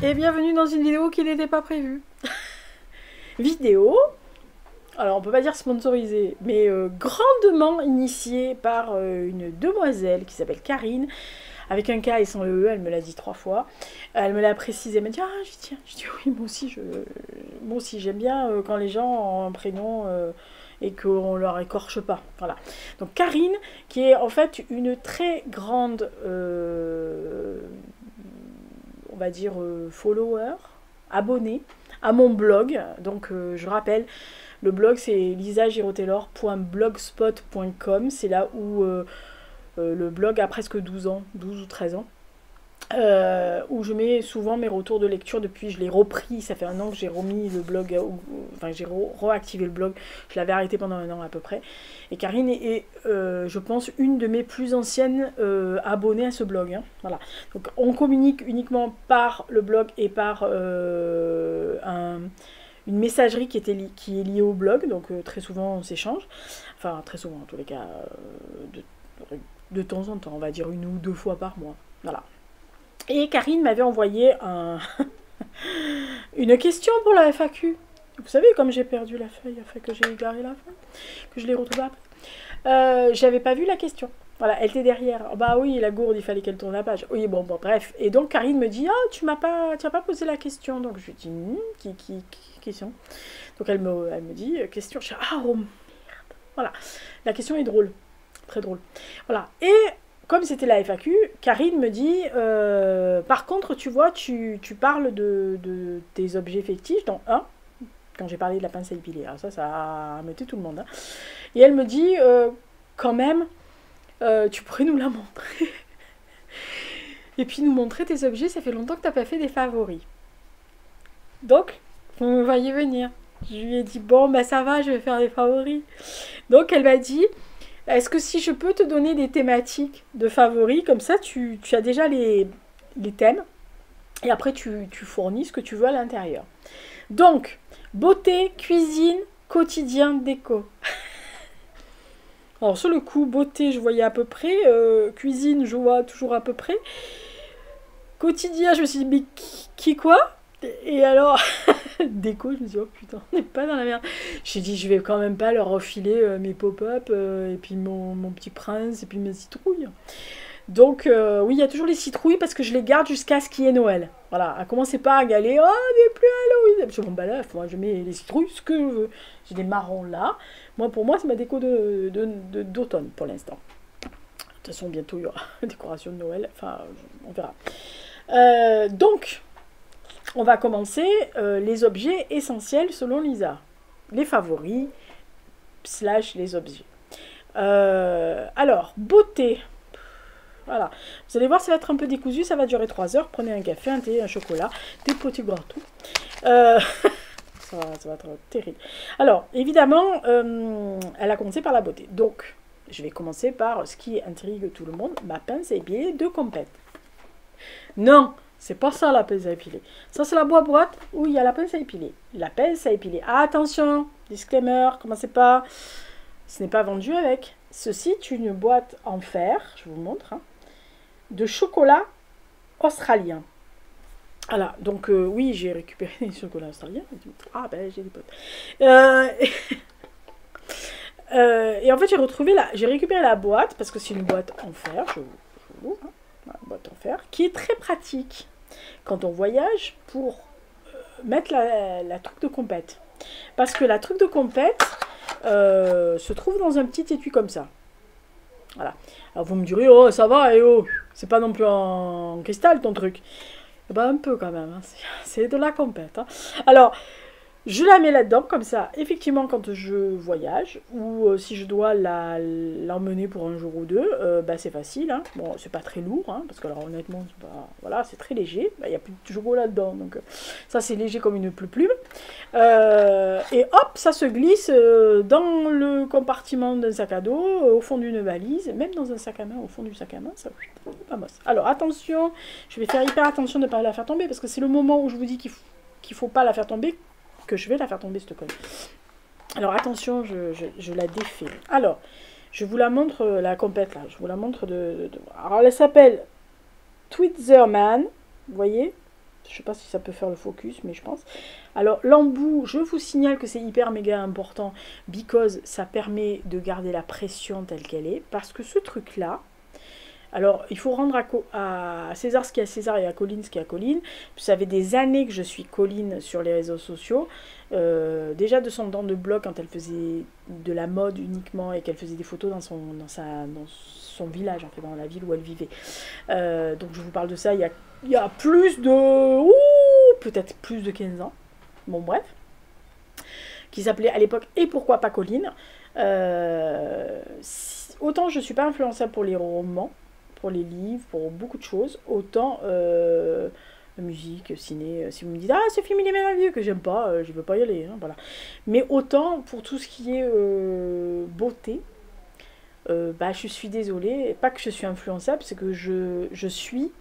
Et bienvenue dans une vidéo qui n'était pas prévue. Vidéo, alors on peut pas dire sponsorisée, mais grandement initiée par une demoiselle qui s'appelle Karine, avec un K et sans le E, elle me l'a dit 3 fois. Elle me l'a précisé, elle m'a dit ah je tiens, je dis oui moi aussi j'aime bien quand les gens ont un prénom et qu'on leur écorche pas. Voilà. Donc Karine, qui est en fait une très grande on va dire follower, abonné à mon blog. Donc je rappelle, le blog c'est lisagirotaylor.blogspot.com. C'est là où le blog a presque 12 ans, 12 ou 13 ans. Où je mets souvent mes retours de lecture depuis, je l'ai repris, ça fait 1 an que j'ai remis le blog, enfin j'ai reactivé le blog, je l'avais arrêté pendant 1 an à peu près. Et Karine est je pense, une de mes plus anciennes abonnées à ce blog. Hein. Voilà. Donc on communique uniquement par le blog et par une messagerie qui est liée au blog, donc très souvent on s'échange, enfin très souvent en tous les cas, de temps en temps, on va dire 1 ou 2 fois par mois. Voilà. Et Karine m'avait envoyé une question pour la FAQ. Vous savez, comme j'ai perdu la feuille, que j'ai égaré la feuille, que je l'ai retrouvée après. J'avais pas vu la question. Voilà, elle était derrière. Bah oui, la gourde, il fallait qu'elle tourne la page. Oui, bon, bref. Et donc Karine me dit, ah, tu n'as pas posé la question. Donc je lui dis, qui question. Donc elle me dit, question. Je dis, ah, oh merde. Voilà, la question est drôle. Très drôle. Voilà. Et comme c'était la FAQ, Karine me dit, par contre, tu vois, tu parles de tes objets fétiches dans quand j'ai parlé de la pince à épiler. Alors ça a embêté tout le monde. Hein. Et elle me dit, quand même, tu pourrais nous la montrer. Et puis nous montrer tes objets, ça fait longtemps que tu n'as pas fait des favoris. Donc, vous me voyez venir. Je lui ai dit, bon, bah ça va, je vais faire des favoris. Donc elle m'a dit, est-ce que si je peux te donner des thématiques de favoris, comme ça tu as déjà les thèmes, et après tu fournis ce que tu veux à l'intérieur. Donc, beauté, cuisine, quotidien, déco. Alors sur le coup, beauté, je voyais à peu près, cuisine, je vois toujours à peu près. Quotidien, je me suis dit, mais qui quoi? Et alors, déco, je me suis dit, oh putain, on n'est pas dans la merde. J'ai dit, je vais quand même pas leur refiler mes pop-up, et puis mon petit prince, et puis mes citrouilles. Donc, oui, il y a toujours les citrouilles, parce que je les garde jusqu'à ce qu'il y ait Noël. Voilà, à commencer pas à galer, oh, n'est plus Halloween. Bon, bah là, moi, je mets les citrouilles, ce que je veux. J'ai des marrons là. Pour moi, c'est ma déco d'automne, pour l'instant. De toute façon, bientôt, il y aura une décoration de Noël. Enfin, on verra. Donc, on va commencer les objets essentiels selon Lisa. Les favoris, / les objets. Alors, beauté. Voilà. Vous allez voir, ça va être un peu décousu, ça va durer 3 heures. Prenez un café, un thé, un chocolat, des petits gâteaux. Ça va être terrible. Alors, évidemment, elle a commencé par la beauté. Donc, je vais commencer par ce qui intrigue tout le monde, ma pince à épiler de compète. Non, c'est pas ça la pince à épiler. Ça, c'est la boîte où il y a la pince à épiler. La pince à épiler. Ah, attention, disclaimer, commencez pas. Ce n'est pas vendu avec. Ceci est une boîte en fer, je vous montre, hein, de chocolat australien. Voilà, donc oui, j'ai récupéré des chocolats australiens. Ah ben, j'ai des potes. Et en fait, j'ai récupéré la boîte, parce que c'est une boîte en fer, je vous l'ouvre, hein, la boîte en fer, qui est très pratique quand on voyage pour mettre la truc de compète. Parce que la truc de compète se trouve dans un petit étui comme ça. Voilà. Alors vous me direz, oh ça va, et oh, c'est pas non plus en cristal ton truc. Eh ben un peu quand même, hein. C'est de la compète. Hein. Alors, je la mets là-dedans, comme ça, effectivement, quand je voyage, ou si je dois l'emmener pour un jour ou deux, bah, c'est facile. Hein. Bon, c'est pas très lourd, hein, parce que alors honnêtement, voilà, c'est très léger. Il n'y a plus de chocolat là-dedans, donc ça c'est léger comme une plume. Et hop, ça se glisse dans le compartiment d'un sac à dos, au fond d'une valise, même dans un sac à main, au fond du sac à main, ça pas moche. Alors attention, je vais faire hyper attention de ne pas la faire tomber, parce que c'est le moment où je vous dis qu'il faut pas la faire tomber, que je vais la faire tomber cette conne. Alors attention, je la défais. Alors, je vous la montre, la compète là, je vous la montre Alors elle s'appelle Tweezerman, vous voyez, Je sais pas si ça peut faire le focus, mais je pense. Alors, l'embout, je vous signale que c'est hyper méga important, because ça permet de garder la pression telle qu'elle est, parce que ce truc-là, alors, il faut rendre à César ce qu'il y a à César et à Colline ce qu'il y a à Colline. Ça fait des années que je suis Colline sur les réseaux sociaux. Déjà de son temps de blog, quand elle faisait de la mode uniquement et qu'elle faisait des photos dans son village, en fait, dans la ville où elle vivait. Donc, je vous parle de ça il y a plus de... peut-être plus de 15 ans. Bon, bref. Qui s'appelait à l'époque « Et pourquoi pas Colline ?» Autant je ne suis pas influençable pour les romans, pour les livres, pour beaucoup de choses, autant musique, ciné, si vous me dites ah ce film il est merveilleux que j'aime pas, je veux pas y aller, hein, voilà. Mais autant pour tout ce qui est beauté, bah je suis désolée, pas que je suis influençable, c'est que je suis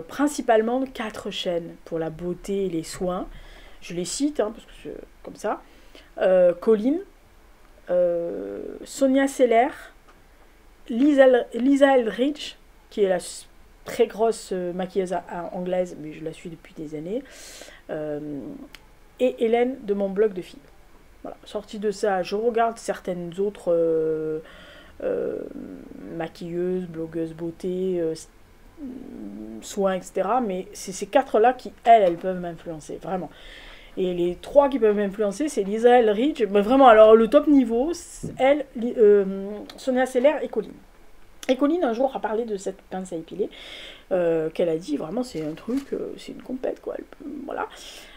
principalement 4 chaînes pour la beauté et les soins. Je les cite, hein, parce que comme ça. Colline, Sonia Seller, Lisa Eldridge, qui est la très grosse maquilleuse anglaise, mais je la suis depuis des années, et Hélène de mon blog de filles. Voilà. Sortie de ça, je regarde certaines autres maquilleuses, blogueuses beauté, soins, etc. Mais c'est ces 4-là qui, elles peuvent m'influencer, vraiment. Et les 3 qui peuvent m'influencer, c'est Lisa Eldridge, mais vraiment, alors le top niveau, elle, Sonia Seller et Colline. Et Colline, un jour, a parlé de cette pince à épiler, qu'elle a dit, vraiment, c'est un truc, c'est une compète, quoi. Voilà.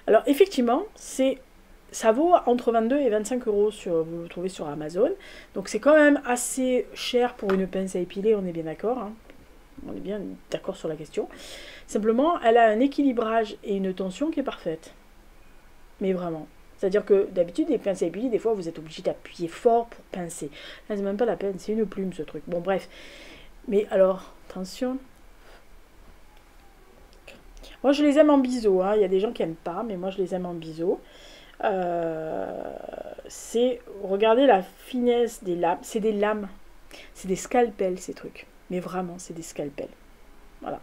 Alors, effectivement, ça vaut entre 22 et 25 euros, vous le trouvez sur Amazon. Donc, c'est quand même assez cher pour une pince à épiler, on est bien d'accord, hein. On est bien d'accord sur la question. Simplement, elle a un équilibrage et une tension qui est parfaite. Mais vraiment. C'est-à-dire que d'habitude, les pinces à épiler, des fois, vous êtes obligé d'appuyer fort pour pincer. Là, c'est même pas la peine, c'est une plume, ce truc. Bon, bref. Mais alors, attention. Moi, je les aime en biseau. Hein. Il y a des gens qui n'aiment pas, mais moi, je les aime en biseau. Regardez la finesse des lames. C'est des lames. C'est des scalpels, ces trucs. Mais vraiment, c'est des scalpels. Voilà.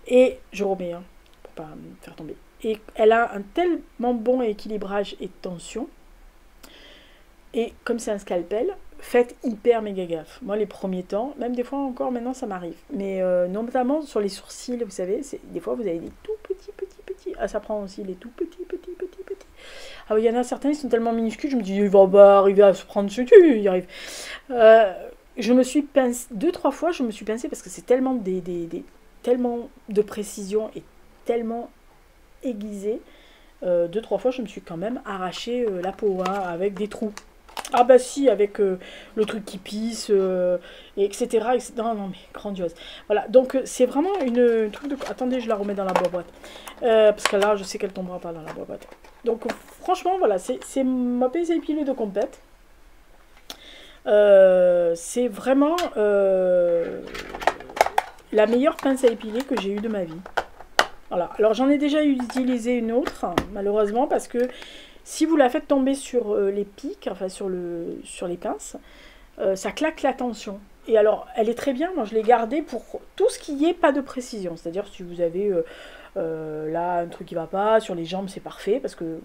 Et je remets, hein, pour pas me faire tomber. Et elle a un tellement bon équilibrage et tension. Et comme c'est un scalpel, faites hyper méga gaffe. Moi, les premiers temps, même des fois encore maintenant, ça m'arrive. Mais notamment sur les sourcils, vous savez, des fois, vous avez des tout petits. Ah, ça prend aussi les tout petits. Ah, il y en a certains, ils sont tellement minuscules, je me dis, il va pas arriver à se prendre dessus, il y arrive. Je me suis pincée, 2-3 fois, je me suis pincée parce que c'est tellement tellement de précision et tellement aiguisé. 2-3 fois, je me suis quand même arraché la peau, hein, avec des trous. Ah bah si, avec le truc qui pisse, etc., etc. Non, mais grandiose. Voilà, donc c'est vraiment une truc de... Attendez, je la remets dans la boîte. Parce que là, je sais qu'elle tombera pas dans la boîte. Donc franchement, voilà, c'est ma pince à épiler de compète. C'est vraiment la meilleure pince à épiler que j'ai eue de ma vie. Voilà, alors j'en ai déjà utilisé une autre, malheureusement, parce que si vous la faites tomber sur les pics, enfin sur les pinces, ça claque la tension. Et alors, elle est très bien, moi je l'ai gardée pour tout ce qui n'est pas de précision. C'est-à-dire si vous avez là un truc qui va pas, sur les jambes c'est parfait, parce que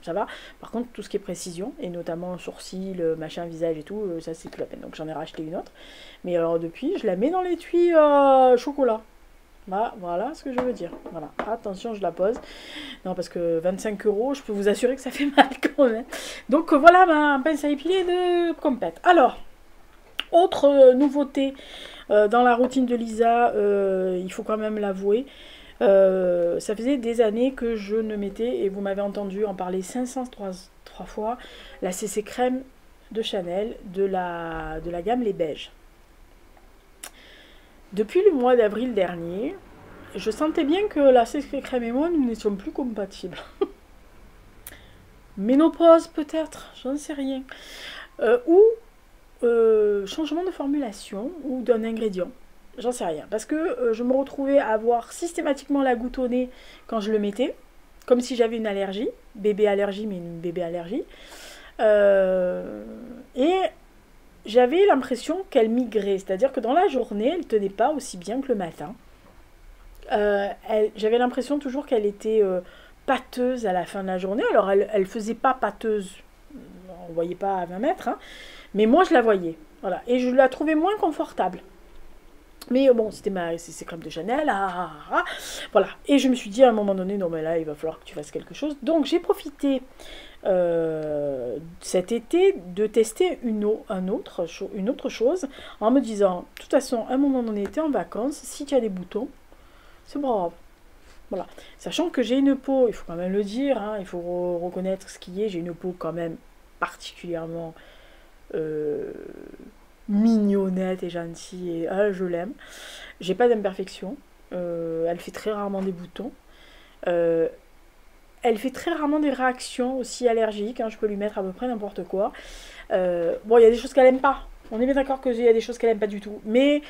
ça va. Par contre, tout ce qui est précision, et notamment sourcils, machin, visage et tout, ça c'est plus la peine. Donc j'en ai racheté une autre. Mais alors depuis, je la mets dans l'étui chocolat. Voilà ce que je veux dire. Voilà. Attention, je la pose. Non, parce que 25 euros, je peux vous assurer que ça fait mal quand même. Donc voilà ma pince à épiler de compète. Alors, autre nouveauté dans la routine de Lisa, il faut quand même l'avouer. Ça faisait des années que je ne mettais, et vous m'avez entendu en parler 503 fois, la CC crème de Chanel de la gamme Les Beiges. Depuis le mois d'avril dernier, je sentais bien que la CC crème et moi, nous ne sommes plus compatibles. Ménopause peut-être, j'en sais rien. Ou changement de formulation ou d'un ingrédient. J'en sais rien. Parce que je me retrouvais à avoir systématiquement la goutte au nez quand je le mettais. Comme si j'avais une allergie. Bébé allergie, mais une bébé allergie. Et j'avais l'impression qu'elle migrait. C'est-à-dire que dans la journée, elle ne tenait pas aussi bien que le matin. J'avais l'impression toujours qu'elle était pâteuse à la fin de la journée. Alors, elle faisait pas pâteuse, on ne voyait pas à 20 mètres, hein, mais moi, je la voyais. Voilà. Et je la trouvais moins confortable. Mais bon, c'était c'est crème de Chanel, voilà. Et je me suis dit à un moment donné, non mais là, il va falloir que tu fasses quelque chose. Donc j'ai profité cet été de tester une autre chose en me disant, de toute façon, à un moment donné, tu es en vacances, si tu as des boutons, c'est brave. Voilà. Sachant que j'ai une peau, il faut quand même le dire, hein, il faut reconnaître ce qui est, j'ai une peau quand même particulièrement mignonnette et gentille, et je l'aime. J'ai pas d'imperfection, elle fait très rarement des boutons. Elle fait très rarement des réactions aussi allergiques, hein, je peux lui mettre à peu près n'importe quoi. Bon, il y a des choses qu'elle aime pas, on est bien d'accord qu'il y a des choses qu'elle aime pas du tout, mais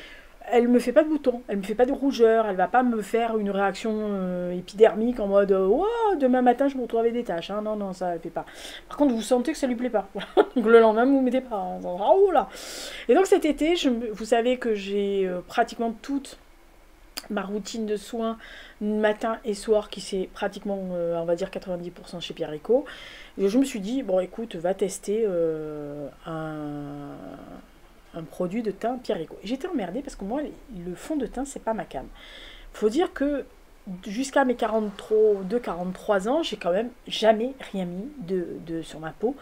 elle me fait pas de boutons, elle me fait pas de rougeur, elle va pas me faire une réaction épidermique en mode oh, demain matin je me retrouve avec des taches, hein. Non, non, ça elle fait pas. Par contre, vous sentez que ça lui plaît pas. Donc le lendemain, vous mettez pas. Hein. Oh là. Et donc cet été, vous savez que j'ai pratiquement toute ma routine de soins matin et soir qui c'est pratiquement, on va dire 90% chez Pierre Rico. Et je me suis dit, bon écoute, va tester un produit de teint Pierre Rico. J'étais emmerdée parce que moi, le fond de teint, c'est pas ma came. Faut dire que jusqu'à mes 43 ans, j'ai quand même jamais rien mis sur ma peau.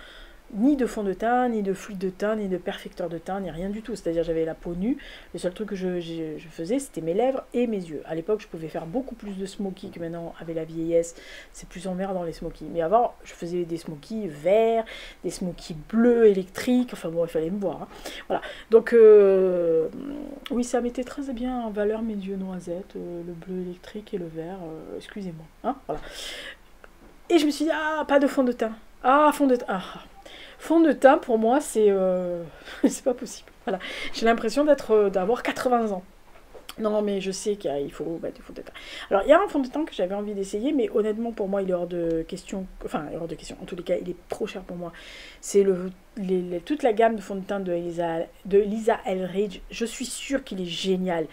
Ni de fond de teint, ni de fluide de teint, ni de perfecteur de teint, ni rien du tout. C'est-à-dire j'avais la peau nue. Le seul truc que je faisais, c'était mes lèvres et mes yeux. À l'époque, je pouvais faire beaucoup plus de smoky que maintenant, avec la vieillesse. C'est plus emmerdant les smokies. Mais avant, je faisais des smokies verts, des smokies bleus électriques. Enfin bon, il fallait me voir. Hein. Voilà. Donc, oui, ça mettait très bien en valeur mes yeux noisettes, le bleu électrique et le vert. Excusez-moi. Hein, voilà. Et je me suis dit, ah, pas de fond de teint. Ah, fond de teint. Ah. Fond de teint, pour moi, c'est c'est pas possible. Voilà. J'ai l'impression d'avoir 80 ans. Non, mais je sais qu'il faut mettre du fond de teint. Alors, il y a un fond de teint que j'avais envie d'essayer, mais honnêtement, pour moi, il est hors de question. Enfin, hors de question. En tous les cas, il est trop cher pour moi. C'est toute la gamme de fond de teint de Lisa Eldridge. Je suis sûre qu'il est génial.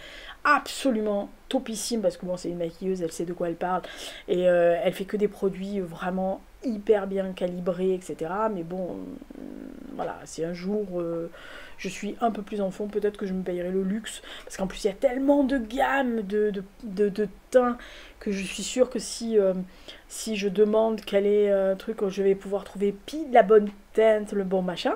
Absolument topissime, parce que bon, c'est une maquilleuse, elle sait de quoi elle parle. Et elle fait que des produits vraiment hyper bien calibrés, etc. Mais bon, voilà, si un jour je suis un peu plus en fond, peut-être que je me payerai le luxe, parce qu'en plus il y a tellement de gammes de teints que je suis sûre que si je demande quel est un truc, je vais pouvoir trouver pile la bonne teinte, le bon machin.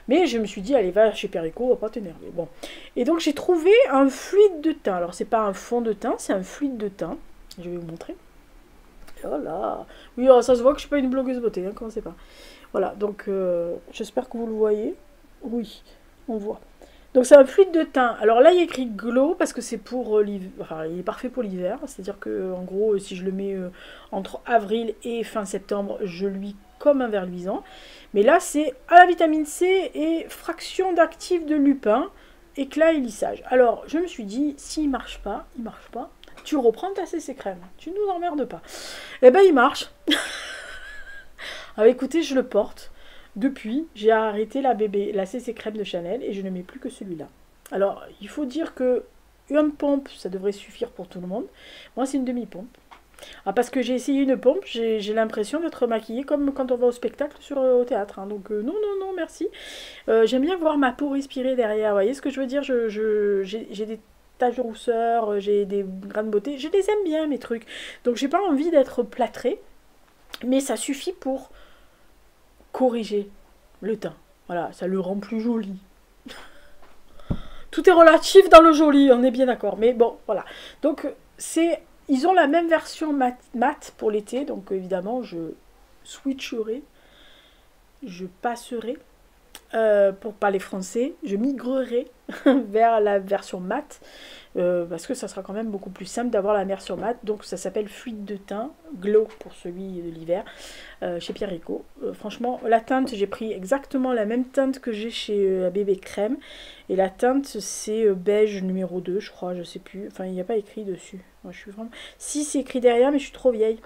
Mais je me suis dit, allez, va chez Pierre Rico, on va pas t'énerver. Bon. Et donc j'ai trouvé un fluide de teint. Alors c'est pas un fond de teint, c'est un fluide de teint. Je vais vous montrer. Voilà. Oui, alors, ça se voit que je suis pas une blogueuse beauté, hein, commencez pas. Voilà, donc j'espère que vous le voyez. Oui, on voit. Donc c'est un fluide de teint. Alors là, il y a écrit Glow parce que c'est pour l'hiver. Enfin, il est parfait pour l'hiver. C'est-à-dire que en gros, si je le mets entre avril et fin septembre, je luis comme un verre luisant. Mais là, c'est à la vitamine C et fraction d'actif de lupin, éclat et lissage. Alors, je me suis dit, s'il marche pas, tu reprends ta CC crème. Tu nous emmerdes pas. Eh ben, il marche. Alors, écoutez, je le porte. Depuis, j'ai arrêté la CC crème de Chanel et je ne mets plus que celui-là. Alors, il faut dire que une pompe, ça devrait suffire pour tout le monde. Moi, c'est une demi-pompe. Ah, parce que j'ai essayé une pompe, j'ai l'impression d'être maquillée comme quand on va au spectacle au théâtre. Hein. Donc non, non, non, merci. J'aime bien voir ma peau respirer derrière. Vous voyez ce que je veux dire? J'ai des taches de rousseur, j'ai des grains de beauté. Je les aime bien, mes trucs. Donc j'ai pas envie d'être plâtrée. Mais ça suffit pour corriger le teint. Voilà, ça le rend plus joli. Tout est relatif dans le joli, on est bien d'accord. Mais bon, voilà. Donc ils ont la même version mat pour l'été, donc évidemment je switcherai, je passerai, pour parler français, je migrerai vers la version mat, parce que ça sera quand même beaucoup plus simple d'avoir la version mat. Donc ça s'appelle fluide de teint, Glow pour celui de l'hiver, chez Pierre Rico. Franchement, la teinte, j'ai pris exactement la même teinte que j'ai chez Bébé Crème, et la teinte c'est beige numéro 2, je crois, je sais plus, enfin il n'y a pas écrit dessus. Moi, je suis vraiment... Si, c'est écrit derrière, mais je suis trop vieille.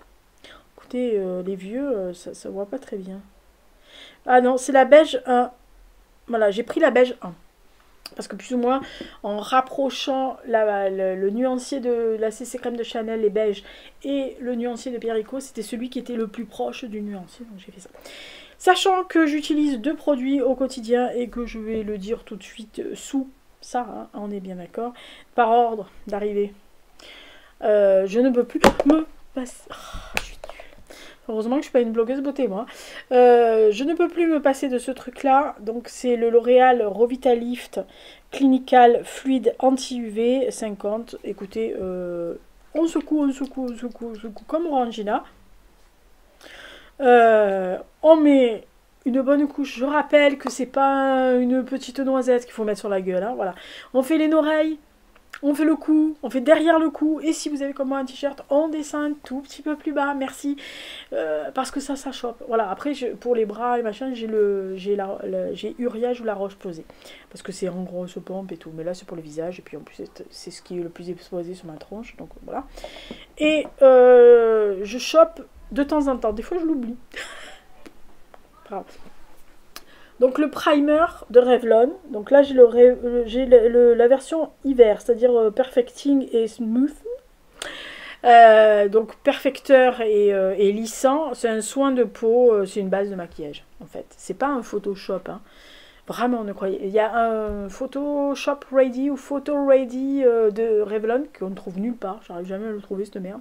Écoutez, les vieux, ça voit pas très bien. Ah non, c'est la beige 1. Voilà, j'ai pris la beige 1. Parce que plus ou moins, en rapprochant le nuancier de la CC Crème de Chanel, les beiges, et le nuancier de Perico, c'était celui qui était le plus proche du nuancier. Donc j'ai fait ça. Sachant que j'utilise 2 produits au quotidien et que je vais le dire tout de suite sous ça, hein, on est bien d'accord, par ordre d'arrivée. Je ne peux plus me passer... Oh, je suis nulle. Heureusement que je ne suis pas une blogueuse beauté, moi. Je ne peux plus me passer de ce truc-là. Donc, c'est le L'Oréal Revitalift Clinical Fluide Anti-UV 50. Écoutez, on secoue, comme Orangina. On met une bonne couche. Je rappelle que c'est pas une petite noisette qu'il faut mettre sur la gueule. Hein, voilà. On fait les oreilles. On fait le cou, on fait derrière le cou, et si vous avez comme moi un t-shirt, on descend un tout petit peu plus bas, merci, parce que ça chope. Voilà, après, pour les bras et machin, j'ai Uriage ou la Roche-Posay, parce que c'est en grosse pompe et tout, mais là c'est pour le visage, et puis en plus c'est ce qui est le plus exposé sur ma tronche, donc voilà. Et je chope de temps en temps, des fois je l'oublie. Donc le primer de Revlon, donc là j'ai la version hiver, c'est-à-dire perfecting et smooth. Donc perfecteur et lissant, c'est un soin de peau, c'est une base de maquillage en fait. C'est pas un Photoshop, hein. Vraiment, ne croyez. Il y a un Photoshop Ready ou Photo Ready de Revlon qu'on ne trouve nulle part. J'arrive jamais à le trouver cette merde.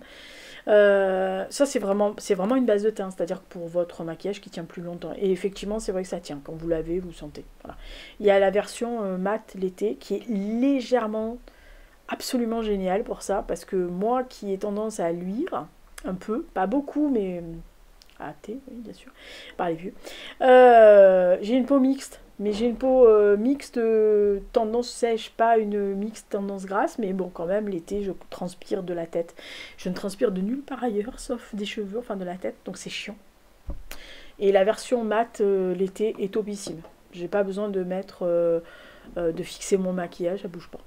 Ça c'est vraiment une base de teint, c'est-à-dire que pour votre maquillage qui tient plus longtemps. Et effectivement c'est vrai que ça tient, quand vous lavez vous sentez. Voilà. Il y a la version mat l'été qui est légèrement absolument géniale pour ça, parce que moi qui ai tendance à luire un peu, pas beaucoup mais à thé, oui bien sûr, par les vieux, j'ai une peau mixte. Mais j'ai une peau mixte tendance sèche, pas une mixte tendance grasse. Mais bon, quand même, l'été, je transpire de la tête. Je ne transpire de nulle part ailleurs, sauf des cheveux, enfin de la tête. Donc c'est chiant. Et la version mat l'été est topissime. J'ai pas besoin de mettre, de fixer mon maquillage, ça bouge pas.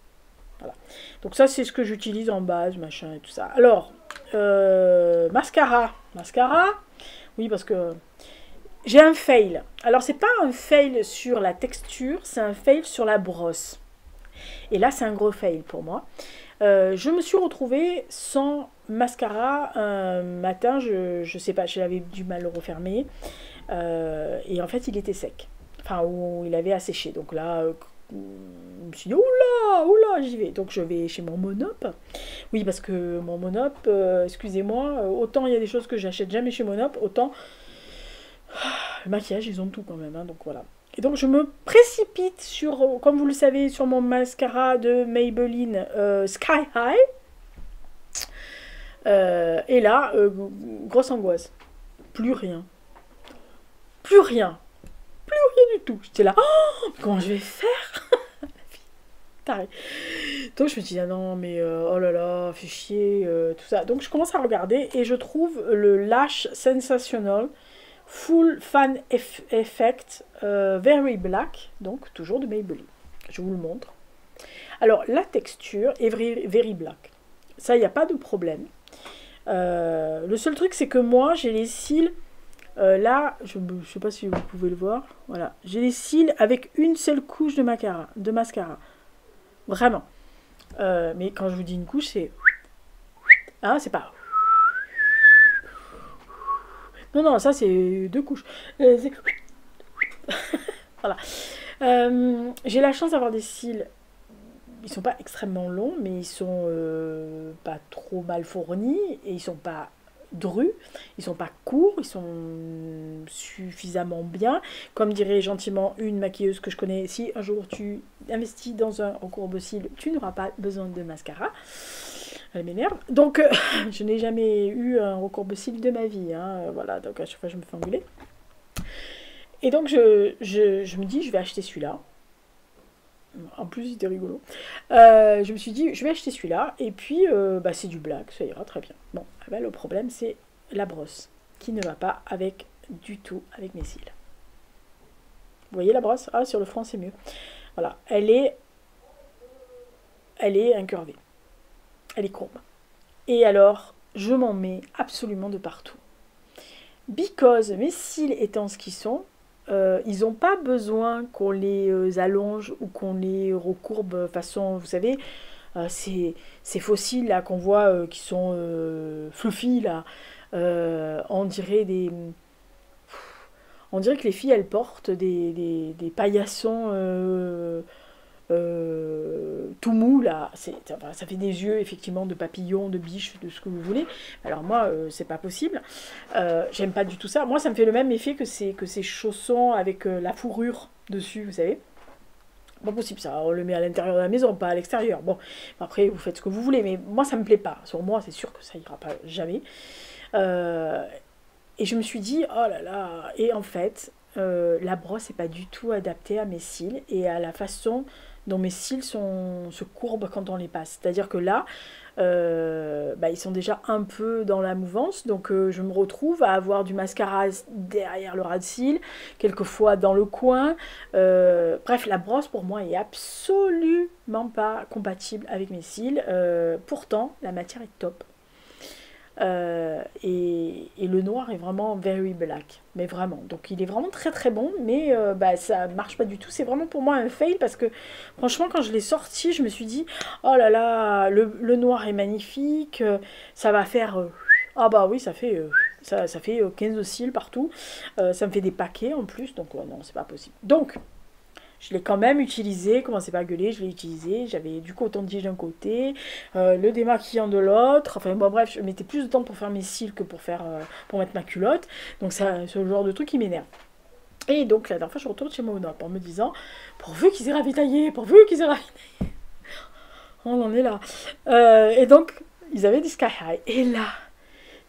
Voilà. Donc ça, c'est ce que j'utilise en base, machin et tout ça. Alors, mascara. Mascara, oui, parce que... j'ai un fail. Alors, c'est pas un fail sur la texture, c'est un fail sur la brosse. Et là, c'est un gros fail pour moi. Je me suis retrouvée sans mascara un matin, je sais pas, j'avais du mal à le refermer. Et en fait, il était sec. Enfin, il avait asséché. Donc là, je me suis dit, oula, j'y vais. Donc je vais chez mon Monop. Oui, parce que mon Monop, excusez-moi, autant il y a des choses que j'achète jamais chez Monop, autant... le maquillage, ils ont tout quand même, hein, donc voilà. Et donc je me précipite sur, comme vous le savez, sur mon mascara de Maybelline Sky High. Et là, grosse angoisse. Plus rien. Plus rien. Plus rien du tout. J'étais là, oh, comment je vais faire? Taré. Donc je me dis, ah non, mais oh là là, fait chier, tout ça. Donc je commence à regarder et je trouve le Lash Sensational Full Fan Effect Very Black, donc toujours de Maybelline. Je vous le montre. Alors la texture est very black. Ça, il n'y a pas de problème. Le seul truc, c'est que moi, j'ai les cils, là, je ne sais pas si vous pouvez le voir, voilà. J'ai les cils avec une seule couche de mascara. Vraiment. Mais quand je vous dis une couche, c'est... hein, c'est pas... non, ça c'est 2 couches. Voilà. J'ai la chance d'avoir des cils. Ils sont pas extrêmement longs, mais ils sont pas trop mal fournis et ils sont pas drus. Ils sont pas courts, ils sont suffisamment bien. Comme dirait gentiment une maquilleuse que je connais, si un jour tu investis dans un recourbe-cils, tu n'auras pas besoin de mascara. Elle m'énerve. Donc, je n'ai jamais eu un recourbe-cils de ma vie. Hein. Voilà, donc à chaque fois, je me fais engueuler. Et donc, je me dis, je vais acheter celui-là. En plus, il était rigolo. Je me suis dit, je vais acheter celui-là. Et puis, bah, c'est du black, ça ira très bien. Bon, bah, le problème, c'est la brosse qui ne va pas avec du tout avec mes cils. Vous voyez la brosse? Ah, sur le front, c'est mieux. Voilà, elle est incurvée. Elle est courbe. Et alors, je m'en mets absolument de partout. Because mes cils étant ce qu'ils sont, ils n'ont pas besoin qu'on les allonge ou qu'on les recourbe façon, vous savez, ces fossiles là qu'on voit qui sont fluffy là, on dirait on dirait que les filles elles portent des paillassons tout mou là, enfin, ça fait des yeux effectivement de papillons, de biches, de ce que vous voulez. Alors moi, c'est pas possible. J'aime pas du tout ça. Moi, ça me fait le même effet que ces chaussons avec la fourrure dessus, vous savez. Pas possible ça, on le met à l'intérieur de la maison, pas à l'extérieur. Bon, après vous faites ce que vous voulez, mais moi ça me plaît pas. Sur moi, c'est sûr que ça ira pas jamais. Euh, et je me suis dit, oh là là, et en fait, la brosse n'est pas du tout adaptée à mes cils et à la façon dont mes cils se courbent quand on les passe. C'est-à-dire que là, bah, ils sont déjà un peu dans la mouvance, donc je me retrouve à avoir du mascara derrière le ras de cils, quelquefois dans le coin. Bref, la brosse pour moi est absolument pas compatible avec mes cils. Pourtant, la matière est top. Et le noir est vraiment very black, mais vraiment. Donc il est vraiment très très bon, mais bah, ça marche pas du tout. C'est vraiment pour moi un fail parce que franchement, quand je l'ai sorti, je me suis dit oh là là, le noir est magnifique, ça va faire. Ah bah oui, ça fait 15 cils partout. Ça me fait des paquets en plus, donc non, c'est pas possible. Donc. Je l'ai quand même utilisé, commencez pas à gueuler, je l'ai utilisé, j'avais du coton-tige d'un côté, le démaquillant de l'autre, enfin bon bref, je mettais plus de temps pour faire mes cils que pour mettre ma culotte, donc c'est le genre de truc qui m'énerve. Et donc la dernière fois je retourne chez Monop en me disant, pourvu qu'ils aient ravitaillé, pourvu qu'ils aient ravitaillé, on en est là. Et donc ils avaient des Sky High, et là,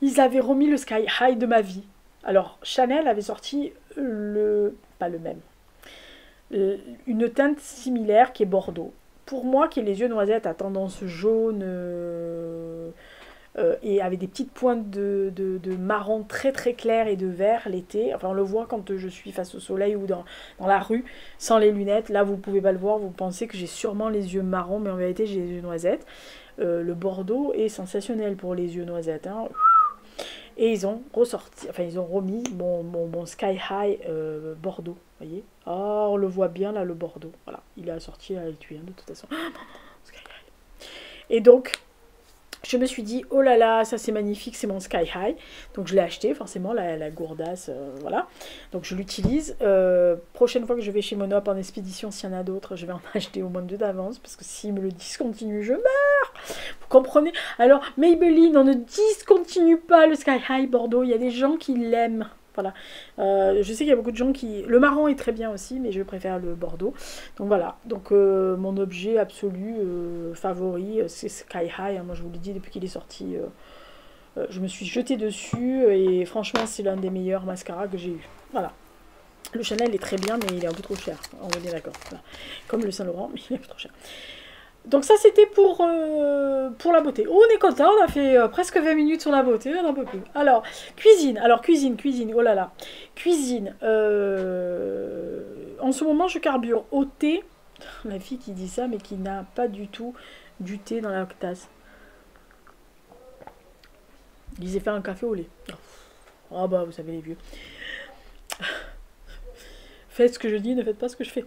ils avaient remis le Sky High de ma vie. Alors Chanel avait sorti pas le même, une teinte similaire qui est bordeaux. Pour moi, qui est les yeux noisettes à tendance jaune et avec des petites pointes de marron très très clair et de vert l'été. Enfin, on le voit quand je suis face au soleil ou dans la rue, sans les lunettes. Là, vous pouvez pas le voir, vous pensez que j'ai sûrement les yeux marrons, mais en vérité, j'ai les yeux noisettes. Le bordeaux est sensationnel pour les yeux noisettes. Hein. Et ils ont ressorti, enfin ils ont remis mon Sky High Bordeaux, vous voyez. Oh, on le voit bien là, le Bordeaux. Voilà, il est assorti à l'étui, hein, de toute façon. Sky High. Et donc, je me suis dit, oh là là, ça c'est magnifique, c'est mon Sky High. Donc je l'ai acheté, forcément, la gourdasse, voilà. Donc je l'utilise. Prochaine fois que je vais chez Monop en expédition, s'il y en a d'autres, je vais en acheter au moins 2 d'avance, parce que s'ils me le discontinuent, je meurs. Vous comprenez? Alors, Maybelline, on ne discontinue pas le Sky High Bordeaux. Il y a des gens qui l'aiment. Voilà. Je sais qu'il y a beaucoup de gens qui... Le marron est très bien aussi, mais je préfère le Bordeaux. Donc voilà. Donc mon objet absolu, favori, c'est Sky High. Hein. Moi, je vous l'ai dit depuis qu'il est sorti. Je me suis jetée dessus. Et franchement, c'est l'un des meilleurs mascaras que j'ai eu. Voilà. Le Chanel est très bien, mais il est un peu trop cher. On est d'accord. Voilà. Comme le Saint-Laurent, mais il est un peu trop cher. Donc ça c'était pour la beauté. Oh, on est content, on a fait presque 20 minutes sur la beauté, on n'en peut plus. Alors, cuisine, oh là là. Cuisine, en ce moment je carbure au thé. La fille qui dit ça mais qui n'a pas du tout du thé dans la tasse. Il s'est fait un café au lait. Ah bah vous savez les vieux. Faites ce que je dis, ne faites pas ce que je fais.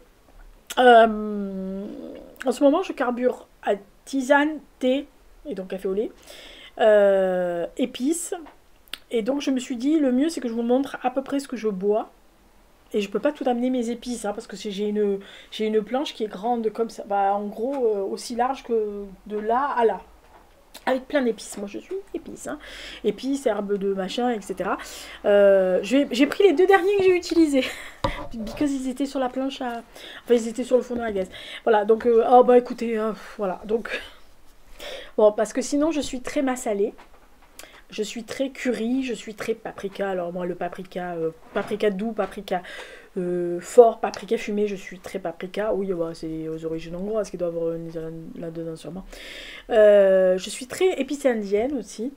En ce moment, je carbure à tisane, thé, et donc café au lait, épices. Et donc, je me suis dit, le mieux, c'est que je vous montre à peu près ce que je bois. Et je peux pas tout amener mes épices, hein, parce que j'ai une planche qui est grande comme ça. Bah, en gros, aussi large que de là à là. Avec plein d'épices. Moi, je suis épice. Hein. Épices, herbes de machin, etc. J'ai pris les 2 derniers que j'ai utilisés. Parce qu'ils étaient sur la planche à... Enfin, ils étaient sur le fourneau à gaz. Voilà, donc... oh, bah, écoutez, voilà. Donc... Bon, parce que sinon, je suis très massalée. Je suis très curry, je suis très paprika. Alors, moi, le paprika doux, paprika fort, paprika fumé, je suis très paprika. Oui, bah, c'est aux origines hongroises qui doivent avoir là-dedans sûrement. Je suis très épicée indienne aussi.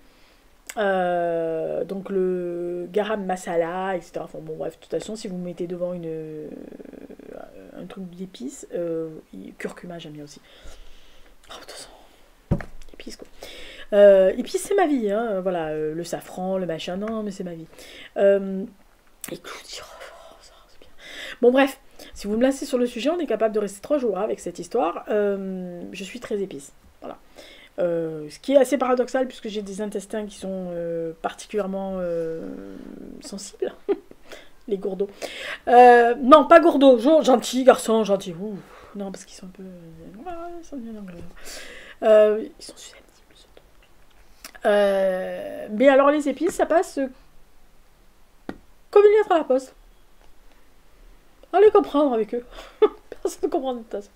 Donc le garam masala, etc. Enfin bon bref, de toute façon, si vous me mettez devant un truc d'épices, curcuma j'aime bien aussi. Oh, de toute façon, épices quoi. Épices c'est ma vie, hein. Voilà, le safran, le machin, non mais c'est ma vie. Et clou de girofle, ça c'est bien. Bon bref, si vous me laissez sur le sujet, on est capable de rester 3 jours avec cette histoire. Je suis très épice. Voilà. Ce qui est assez paradoxal puisque j'ai des intestins qui sont particulièrement sensibles. Les gourdeaux. Non, pas gourdeaux. Gentil, garçon, gentil. Ouh. Non, parce qu'ils sont un peu... ils sont bien anglais. Ils sont susceptibles. Mais alors les épices, ça passe comme une lettre à la poste. Allez comprendre avec eux. Personne ne comprend de toute façon.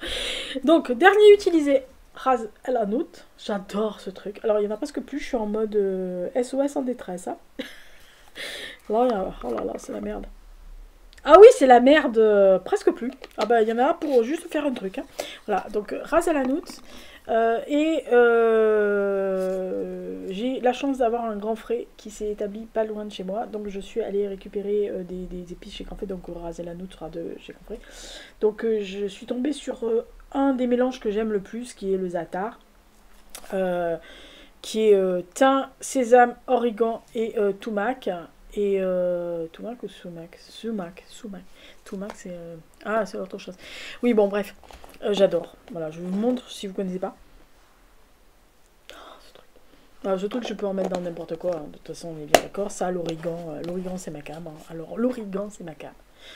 Donc, dernier utilisé, Ras El Hanout. J'adore ce truc. Alors, il y en a presque plus. Je suis en mode SOS en détresse. Hein. Là, oh là là, c'est la merde. Ah oui, c'est la merde. Presque plus. Ah bah, il y en a pour juste faire un truc. Hein. Voilà, donc Ras El Hanout. J'ai la chance d'avoir un grand frère qui s'est établi pas loin de chez moi, donc je suis allée récupérer des épices chez Grand Frère, donc Ras El Hanout sera de chez Grand Frère. Donc je suis tombée sur un des mélanges que j'aime le plus, qui est le za'atar, qui est thym, sésame, origan et toumac. Et toumac ou sumac? Sumac. Toumac c'est... Ah, c'est autre chose. Oui, bon, bref. J'adore. Voilà, je vous montre si vous ne connaissez pas. Alors, ce truc, je peux en mettre dans n'importe quoi. Hein. De toute façon, on est bien d'accord. Ça, l'origan, l'origan, c'est ma cam. Hein. Alors, l'origan, c'est ma cam.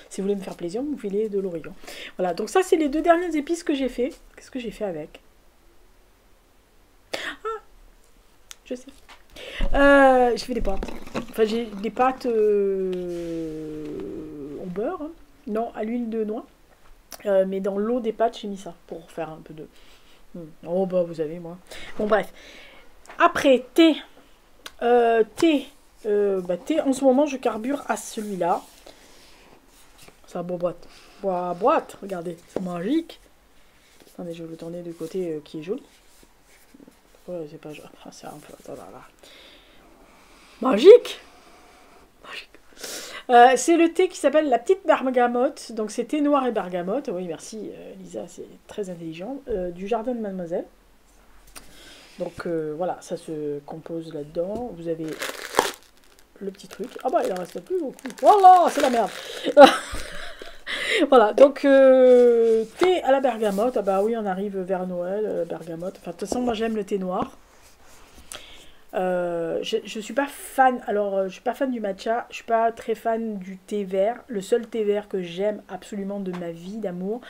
Si vous voulez me faire plaisir, vous filez de l'origan. Voilà, donc ça, c'est les 2 dernières épices que j'ai fait. Qu'est-ce que j'ai fait avec? Ah, je sais. Je fais des pâtes. Enfin, j'ai des pâtes au beurre. Hein. Non, à l'huile de noix. Mais dans l'eau des pâtes, j'ai mis ça pour faire un peu de... Oh, bah, vous savez, moi. Bon, bref. Après, thé. Thé, en ce moment, je carbure à celui-là. Ça boîte. Boîte, regardez, c'est magique. Attendez, je vais le tourner du côté qui est joli. Ouais, c'est pas joli. Enfin, c'est un peu... Attends, là. Magique. C'est le thé qui s'appelle la petite bergamote. Donc, c'est thé noir et bergamote. Oui, merci, Lisa, c'est très intelligent. Du jardin de Mademoiselle. Donc voilà, ça se compose là-dedans. Vous avez le petit truc. Ah bah il en reste plus beaucoup. Voilà, c'est la merde. Voilà, donc thé à la bergamote. Ah bah oui, on arrive vers Noël, bergamote. Enfin, de toute façon, moi j'aime le thé noir. Je suis pas fan, alors je suis pas fan du matcha, je suis pas très fan du thé vert. Le seul thé vert que j'aime absolument de ma vie d'amour,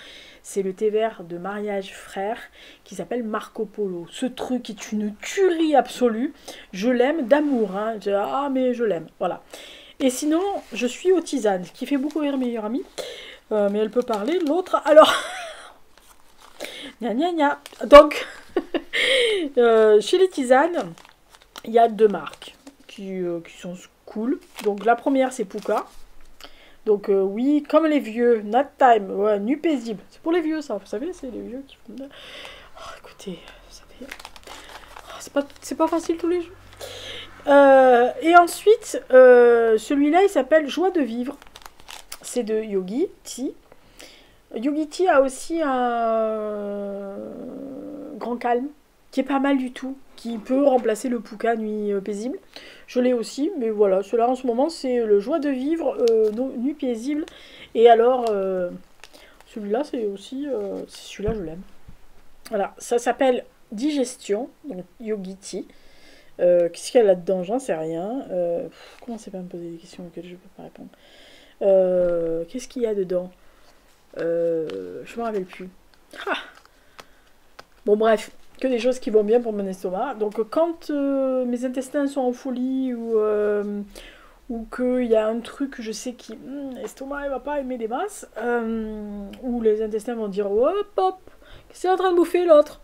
c'est le thé vert de Mariage Frère qui s'appelle Marco Polo. Ce truc est une tuerie absolue. Je l'aime d'amour, hein. Ah mais je l'aime, voilà. Et sinon, je suis aux tisanes, qui fait beaucoup rire meilleure amie, mais elle peut parler. L'autre, alors, gna gna gna. Donc, chez les tisanes. Il y a 2 marques qui sont cool. Donc la première c'est Pouka. Donc oui, comme les vieux, Not Time, ouais, nu paisible. C'est pour les vieux ça, vous savez, c'est les vieux qui font... Oh, écoutez, ça fait... Oh, c'est pas facile tous les jours. Et ensuite, celui-là il s'appelle Joie de vivre. C'est de Yogi Tea. Yogi Tea a aussi un grand calme qui est pas mal du tout, qui peut remplacer le Pouka nuit paisible. Je l'ai aussi, mais voilà, cela en ce moment c'est le joie de vivre nuit paisible. Et alors, celui-là c'est aussi, celui-là je l'aime. Voilà, ça s'appelle Digestion, donc Yogi Tea. Qu'est-ce qu'il y a là-dedans? J'en sais rien. Commencez pas à me poser des questions auxquelles je ne peux pas répondre. Qu'est-ce qu'il y a dedans? Je me rappelle plus. Ah, bon bref, que des choses qui vont bien pour mon estomac. Donc quand mes intestins sont en folie ou qu'il y a un truc que je sais qui... l'estomac il va pas aimer des masses, ou les intestins vont dire hop hop, qu'est-ce qu'il est en train de bouffer l'autre?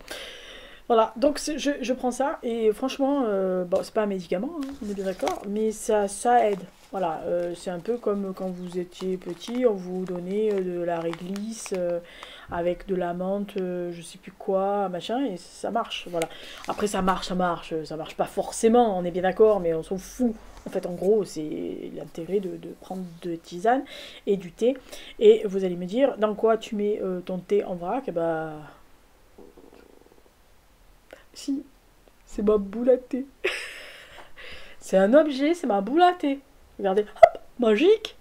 Voilà, donc je prends ça et franchement, bon, c'est pas un médicament, hein, on est bien d'accord, mais ça aide. Voilà, c'est un peu comme quand vous étiez petit, on vous donnait de la réglisse avec de la menthe, je sais plus quoi, machin, et ça marche, voilà. Après ça marche pas forcément, on est bien d'accord, mais on s'en fout. En fait, en gros, c'est l'intérêt de prendre de tisane et du thé. Et vous allez me dire, dans quoi tu mets ton thé en vrac? Bah... Si, c'est ma boule à thé. C'est un objet, c'est ma boule à thé. Regardez, hop, magique.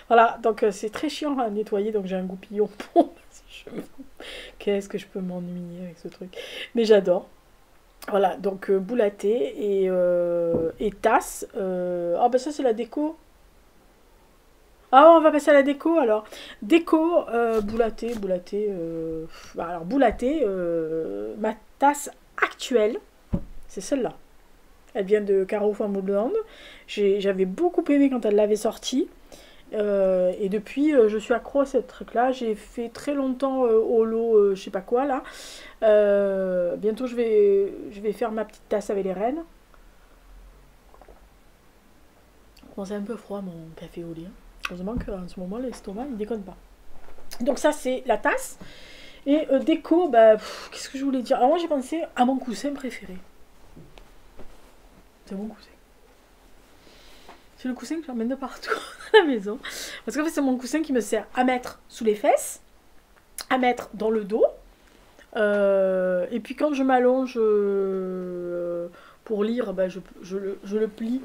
Voilà, donc c'est très chiant à nettoyer, donc j'ai un goupillon pour... Qu'est-ce que je peux m'ennuyer avec ce truc. Mais j'adore. Voilà, donc boule à thé et tasse. Ah bah ça c'est la déco. Ah, on va passer à la déco alors. Déco, boule à thé, boule à thé. Bah, alors boule à thé, ma tasse actuelle, c'est celle-là. Elle vient de Caro van Modeland. J'avais beaucoup aimé quand elle l'avait sortie. Et depuis, je suis accro à cette truc-là. J'ai fait très longtemps holo, je sais pas quoi là. Bientôt, je vais faire ma petite tasse avec les rennes. Bon, c'est un peu froid mon café au lait. Heureusement qu'en ce moment, l'estomac, il déconne pas. Donc ça, c'est la tasse. Et déco, bah, qu'est-ce que je voulais dire? Alors moi, j'ai pensé à mon coussin préféré. C'est mon coussin. C'est le coussin que j'emmène de partout à la maison. Parce qu'en fait, c'est mon coussin qui me sert à mettre sous les fesses, à mettre dans le dos. Et puis quand je m'allonge pour lire, bah, je le plie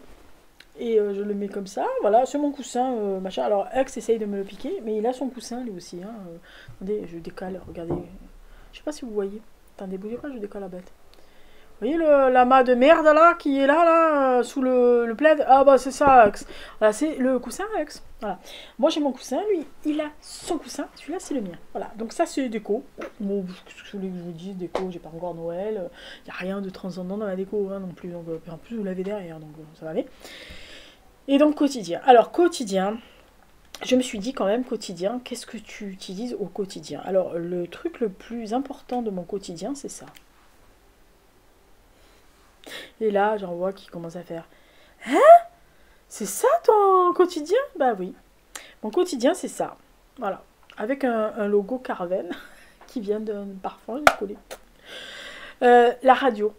et je le mets comme ça. Voilà, c'est mon coussin, machin. Alors, Hux essaye de me le piquer, mais il a son coussin lui aussi. Hein. Attendez, je décale, regardez. Je sais pas si vous voyez. Attendez, bougez pas, je décale la bête. Vous voyez l'amas de merde là qui est là, sous le plaid. Ah bah c'est ça, Hux. Voilà, c'est le coussin Hux. Voilà. Moi j'ai mon coussin, lui il a son coussin, celui-là c'est le mien. Voilà, donc ça c'est déco. Bon, qu'est-ce que je voulais que je vous dise, déco, j'ai pas encore Noël. Il n'y a rien de transcendant dans la déco hein, non plus. Donc, en plus vous l'avez derrière, donc ça va aller. Et donc quotidien. Alors quotidien, je me suis dit quand même quotidien, qu'est-ce que tu utilises au quotidien? Alors le truc le plus important de mon quotidien c'est ça. Et là, j'en vois qui commence à faire « Hein? C'est ça ton quotidien ?» Bah oui. Mon quotidien, c'est ça. Voilà. Avec un logo Carven qui vient d'un parfum, j'ai collé. La radio.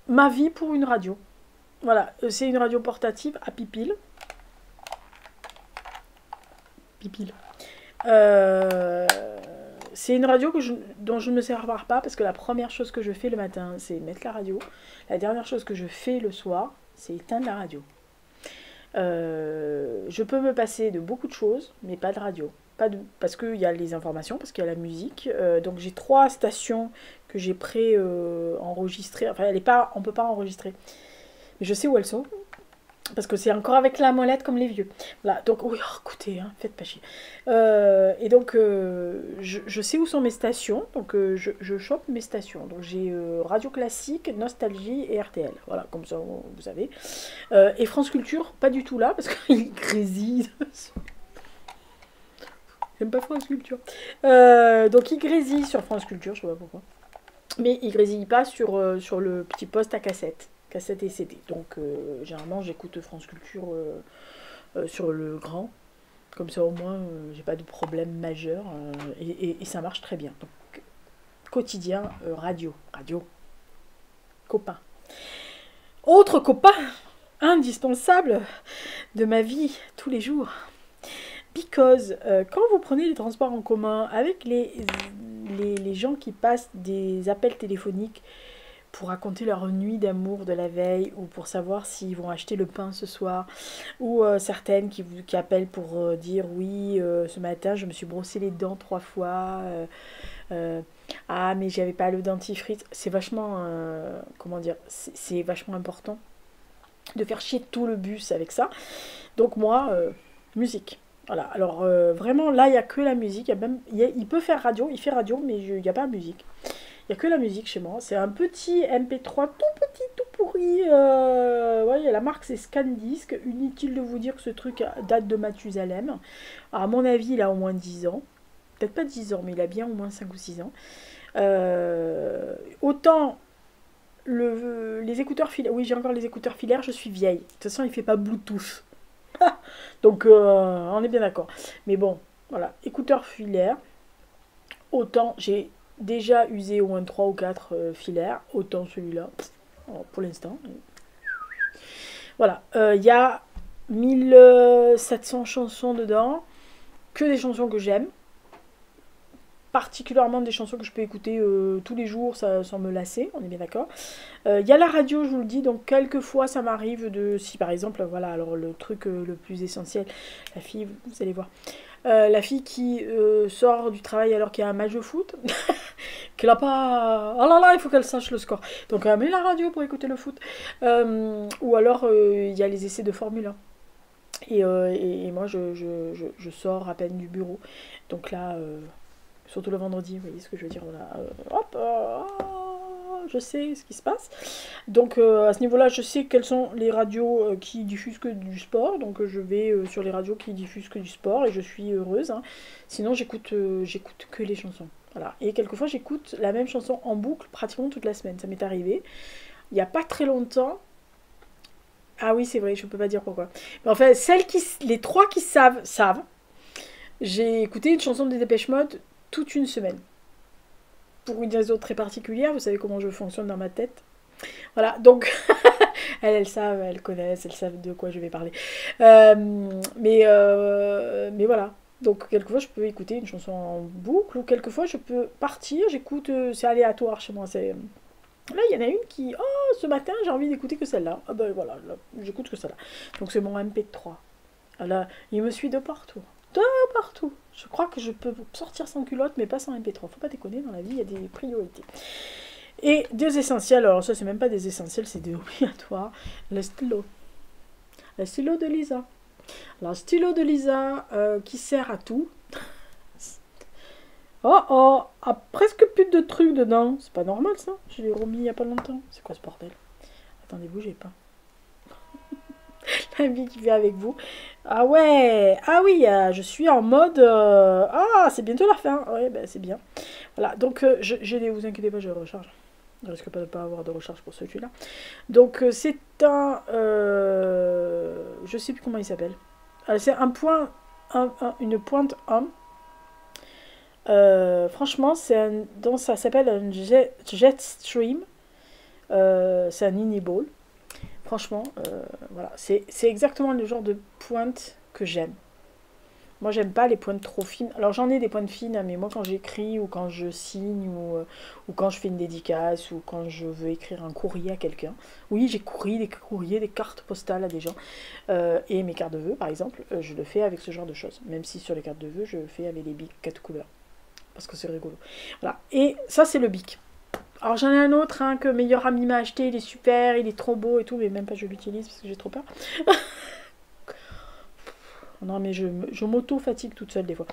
Ma vie pour une radio. Voilà. C'est une radio portative à pipile. Pipile. C'est une radio dont je ne me sépare pas parce que la première chose que je fais le matin, c'est mettre la radio. La dernière chose que je fais le soir, c'est éteindre la radio. Je peux me passer de beaucoup de choses, mais pas de radio. Parce qu'il y a les informations, parce qu'il y a la musique. Donc j'ai 3 stations que j'ai pré-enregistrées. Enfin, on ne peut pas enregistrer. Mais je sais où elles sont. Parce que c'est encore avec la molette comme les vieux. Voilà, donc, oui, oh, écoutez, hein, faites pas chier. Et donc, je sais où sont mes stations. Donc, je chope mes stations. Donc, j'ai Radio Classique, Nostalgie et RTL. Voilà, comme ça, vous savez. Et France Culture, pas du tout là, parce qu'il grésille. J'aime pas France Culture. Donc, il grésille sur France Culture, je sais pas pourquoi. Mais il grésille pas sur le petit poste à cassette et CD. Donc généralement j'écoute France Culture sur le grand. Comme ça au moins j'ai pas de problème majeur et ça marche très bien. Donc quotidien, radio, copain. Autre copain indispensable de ma vie tous les jours. Because quand vous prenez les transports en commun avec les gens qui passent des appels téléphoniques pour raconter leur nuit d'amour de la veille ou pour savoir s'ils vont acheter le pain ce soir ou certaines qui appellent pour dire oui ce matin je me suis brossé les dents 3 fois ah mais j'avais pas le dentifrice. C'est vachement comment dire, c'est vachement important de faire chier tout le bus avec ça. Donc moi musique. Voilà, alors vraiment là il n'y a que la musique, il peut faire radio, il fait radio mais il n'y a pas de musique. Il n'y a que la musique chez moi. C'est un petit MP3 tout petit, tout pourri. Ouais, la marque c'est ScanDisc. Inutile de vous dire que ce truc date de Mathusalem. Alors, à mon avis, il a au moins 10 ans. Peut-être pas 10 ans, mais il a bien au moins 5 ou 6 ans. Autant les écouteurs filaires. Oui, j'ai encore les écouteurs filaires, je suis vieille. De toute façon, il ne fait pas Bluetooth. Donc, on est bien d'accord. Mais bon, voilà. Écouteurs filaires. Autant j'ai déjà usé au moins 3 ou 4 filaires, autant celui-là, pour l'instant. Voilà, il y a 1700 chansons dedans, que des chansons que j'aime. particulièrement des chansons que je peux écouter tous les jours sans me lasser, on est bien d'accord. Il y a la radio, je vous le dis, donc quelquefois ça m'arrive de... Si par exemple, voilà, alors le truc le plus essentiel, la fille, vous allez voir, la fille qui sort du travail alors qu'il y a un match de foot, qu'elle a pas... Oh là là, il faut qu'elle sache le score. Donc elle met la radio pour écouter le foot. Ou alors il y a les essais de Formule 1. Et moi je sors à peine du bureau. Donc là, surtout le vendredi, vous voyez ce que je veux dire, voilà, hop, je sais ce qui se passe. Donc à ce niveau-là, je sais quelles sont les radios qui diffusent que du sport. Donc je vais sur les radios qui diffusent que du sport et je suis heureuse. Hein. Sinon j'écoute que les chansons. Voilà. Et quelquefois j'écoute la même chanson en boucle pratiquement toute la semaine. Ça m'est arrivé. Il n'y a pas très longtemps. Ah oui, c'est vrai, je ne peux pas dire pourquoi. Mais enfin, les 3 qui savent. J'ai écouté une chanson de Dépêche Mode toute une semaine. Pour une raison très particulière, vous savez comment je fonctionne dans ma tête. Voilà, donc elles savent, elles connaissent, elles savent de quoi je vais parler. Mais voilà. Donc quelquefois je peux écouter une chanson en boucle ou quelquefois je peux partir, j'écoute, c'est aléatoire chez moi, c'est... Là, il y en a une qui, oh, ce matin, j'ai envie d'écouter que celle-là. Ah ben voilà, là, j'écoute que celle-là. Donc c'est mon MP3. Là, il me suit de partout. De partout. Je crois que je peux sortir sans culotte, mais pas sans MP3. Faut pas déconner, dans la vie, il y a des priorités. Et des essentiels, alors ça, c'est même pas des essentiels, c'est des obligatoires. Le stylo. Le stylo de Lisa. Alors, le stylo de Lisa qui sert à tout. Oh, presque plus de trucs dedans. C'est pas normal ça. Je l'ai remis il y a pas longtemps. C'est quoi ce bordel? Attendez, bougez pas. La vie qui vient avec vous. Ah ouais. Ah oui, je suis en mode... Ah, c'est bientôt la fin. Ouais, ben c'est bien. Voilà, donc vous inquiétez pas, je recharge. Je risque pas de pas avoir de recharge pour celui-là. Donc c'est un... je sais plus comment il s'appelle. C'est un point... une pointe homme. Franchement, donc ça s'appelle un Jetstream. C'est un Iniball. Franchement, voilà, c'est exactement le genre de pointe que j'aime. Moi, j'aime pas les pointes trop fines. Alors, j'en ai des pointes fines, hein, mais moi, quand j'écris ou quand je signe ou quand je fais une dédicace ou quand je veux écrire un courrier à quelqu'un. Oui, j'ai courrier, des cartes postales à des gens. Et mes cartes de vœux, par exemple, je le fais avec ce genre de choses. Même si sur les cartes de vœux, je le fais avec les bics 4 couleurs. Parce que c'est rigolo. Voilà. Et ça, c'est le bic. Alors, j'en ai un autre hein, que meilleur ami m'a acheté. Il est super, il est trop beau et tout. Mais même pas je l'utilise parce que j'ai trop peur. Non, mais je m'auto-fatigue toute seule des fois.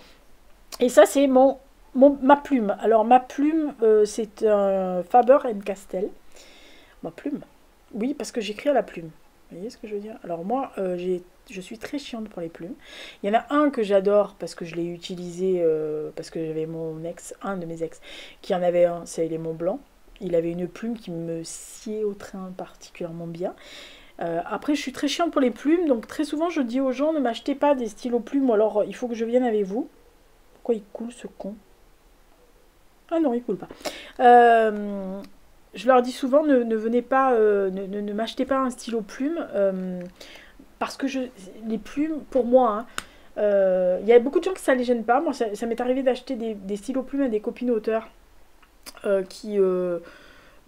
Et ça, c'est ma plume. Alors, ma plume, c'est un Faber Castell. Ma plume. Oui, parce que j'écris à la plume. Vous voyez ce que je veux dire? Alors, moi, je suis très chiante pour les plumes. Il y en a un que j'adore parce que je l'ai utilisé, parce que j'avais un de mes ex, qui en avait un, c'est les Montblanc. Il avait une plume qui me sciait au train particulièrement bien. Après, je suis très chiante pour les plumes, donc très souvent je dis aux gens ne m'achetez pas des stylos plumes, ou alors il faut que je vienne avec vous. Pourquoi il coule ce con? Ah non, il coule pas. Je leur dis souvent ne venez pas, ne m'achetez pas un stylo plume, parce que les plumes, pour moi, il y a beaucoup de gens que ça les gêne pas. Moi, ça m'est arrivé d'acheter des stylos plumes à des copines auteurs qui...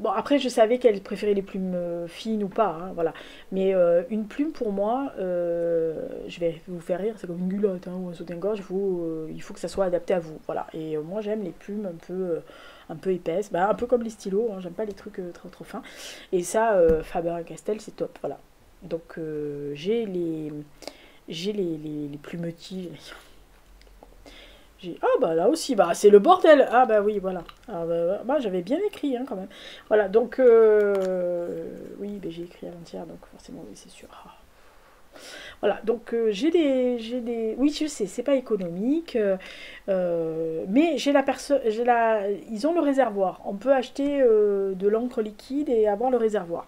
Bon, après, je savais qu'elle préférait les plumes fines ou pas, hein, voilà. Mais une plume, pour moi, je vais vous faire rire, c'est comme une culotte hein, ou un soutien-gorge, il faut que ça soit adapté à vous, voilà. Et moi, j'aime les plumes un peu épaisses, bah, un peu comme les stylos, hein, j'aime pas les trucs trop fins. Et ça, Faber-Castell, c'est top, voilà. Donc, j'ai les plumetis... Ah bah là aussi, bah c'est le bordel. Ah bah oui, voilà. Ah, bah, j'avais bien écrit hein, quand même. Voilà, donc oui, bah, j'ai écrit avant-hier, donc forcément oui, c'est sûr. Ah. Voilà, donc j'ai des... Oui, je sais, c'est pas économique, mais ils ont le réservoir. On peut acheter de l'encre liquide et avoir le réservoir.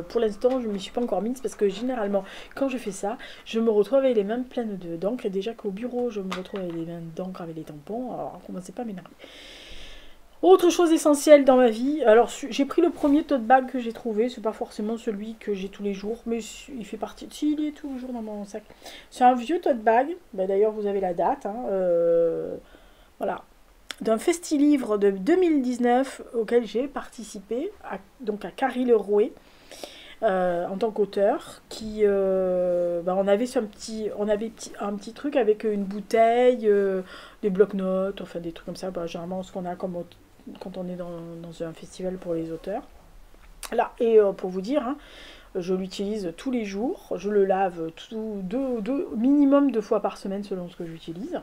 Pour l'instant, je ne m'y suis pas encore mise parce que généralement, quand je fais ça, je me retrouve avec les mains pleines d'encre. Et déjà qu'au bureau, je me retrouve avec les mains d'encre avec les tampons. Alors, commencez pas à m'énerver. Autre chose essentielle dans ma vie. Alors, j'ai pris le premier tote bag que j'ai trouvé. C'est pas forcément celui que j'ai tous les jours, mais il fait partie. Si, il est toujours dans mon sac. C'est un vieux tote bag. Bah, d'ailleurs, vous avez la date. Hein, voilà. d'un festi-livre de 2019 auquel j'ai participé, donc à Carry-le-Rouet, en tant qu'auteur, qui on avait un petit truc avec une bouteille, des blocs-notes, enfin des trucs comme ça, généralement ce qu'on a comme quand on est dans un festival pour les auteurs. Là, et pour vous dire, hein, je l'utilise tous les jours, je le lave minimum 2 fois par semaine selon ce que j'utilise,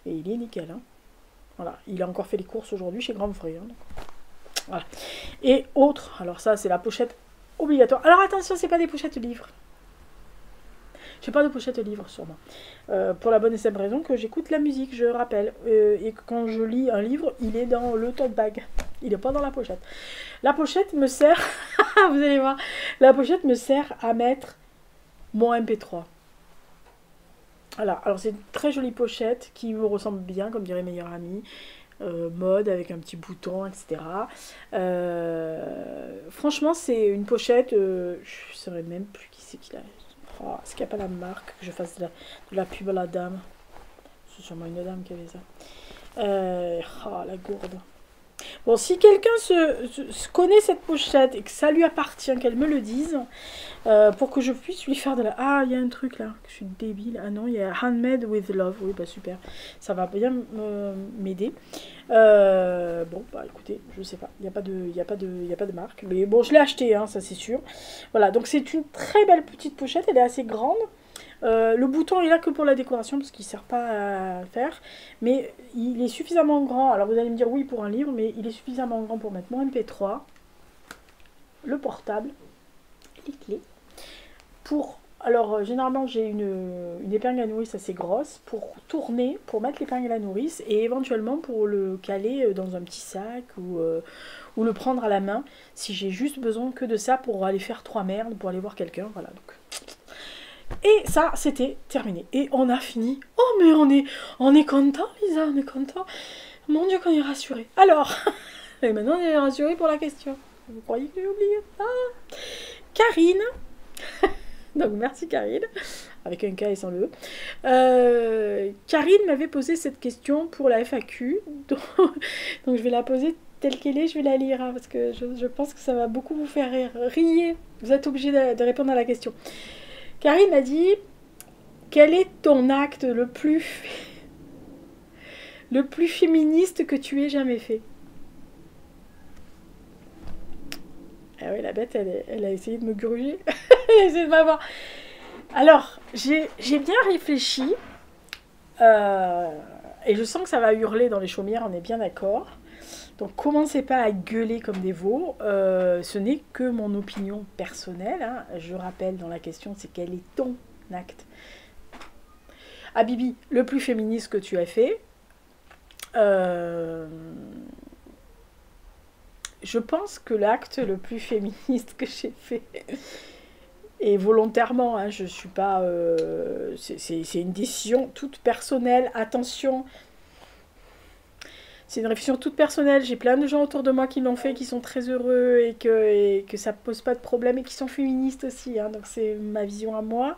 et il est nickel. Hein. Voilà, il a encore fait les courses aujourd'hui chez Grand Frais. Hein, voilà. Et autre, alors ça c'est la pochette obligatoire. Alors attention, c'est pas des pochettes livres. J'ai pas de pochette livre sur moi. Pour la bonne et simple raison que j'écoute la musique, je rappelle. Et que quand je lis un livre, il est dans le tote bag. Il n'est pas dans la pochette. La pochette me sert, vous allez voir, la pochette me sert à mettre mon MP3. Voilà, alors c'est une très jolie pochette qui me ressemble bien, comme dirait meilleur ami. Mode avec un petit bouton, etc. Franchement, c'est une pochette, je ne saurais même plus qui c'est qui l'a. Oh, est-ce qu'il n'y a pas la marque que je fasse de la pub à la dame? C'est sûrement une dame qui avait ça. La gourde. Bon, si quelqu'un connaît cette pochette et que ça lui appartient, qu'elle me le dise, pour que je puisse lui faire de la... Ah, il y a un truc là, je suis débile. Ah non, il y a Handmade with Love. Oui, bah super. Ça va bien m'aider. Bon, bah écoutez, je sais pas. Il n'y a pas de marque. Mais bon, je l'ai acheté, hein, ça c'est sûr. Voilà, donc c'est une très belle petite pochette. Elle est assez grande. Le bouton est là que pour la décoration parce qu'il ne sert pas à faire, mais il est suffisamment grand. Alors vous allez me dire oui pour un livre, mais il est suffisamment grand pour mettre mon MP3, le portable, les clés. Alors généralement j'ai une épingle à nourrice assez grosse pour tourner, pour mettre l'épingle à nourrice et éventuellement pour le caler dans un petit sac ou le prendre à la main si j'ai juste besoin que de ça pour aller faire 3 merdes, pour aller voir quelqu'un. Voilà, donc... Et ça, c'était terminé. Et on a fini. Oh, mais on est content, Lisa, on est content. Mon Dieu, qu'on est rassuré. Alors, et maintenant, on est rassuré pour la question. Vous croyez que j'ai oublié ça? Karine. Donc, merci Karine. Avec un K et sans le E. Karine m'avait posé cette question pour la FAQ. Donc, je vais la poser telle qu'elle est. Je vais la lire hein, parce que je pense que ça va beaucoup vous faire rire. Vous êtes obligé de répondre à la question. Karine a dit, quel est ton acte le plus féministe que tu aies jamais fait? Ah oui, la bête, elle a essayé de me gruger. Elle a essayé de m'avoir. Alors, j'ai bien réfléchi. Et je sens que ça va hurler dans les chaumières, on est bien d'accord. Donc, commencez pas à gueuler comme des veaux. Ce n'est que mon opinion personnelle. Hein. Je rappelle dans la question, c'est quel est ton acte? Ah, Bibi, le plus féministe que tu as fait. Je pense que l'acte le plus féministe que j'ai fait, et volontairement, hein, je suis pas... c'est une décision toute personnelle. Attention, c'est une réflexion toute personnelle. J'ai plein de gens autour de moi qui l'ont fait, qui sont très heureux et que ça pose pas de problème et qui sont féministes aussi. Hein, donc c'est ma vision à moi.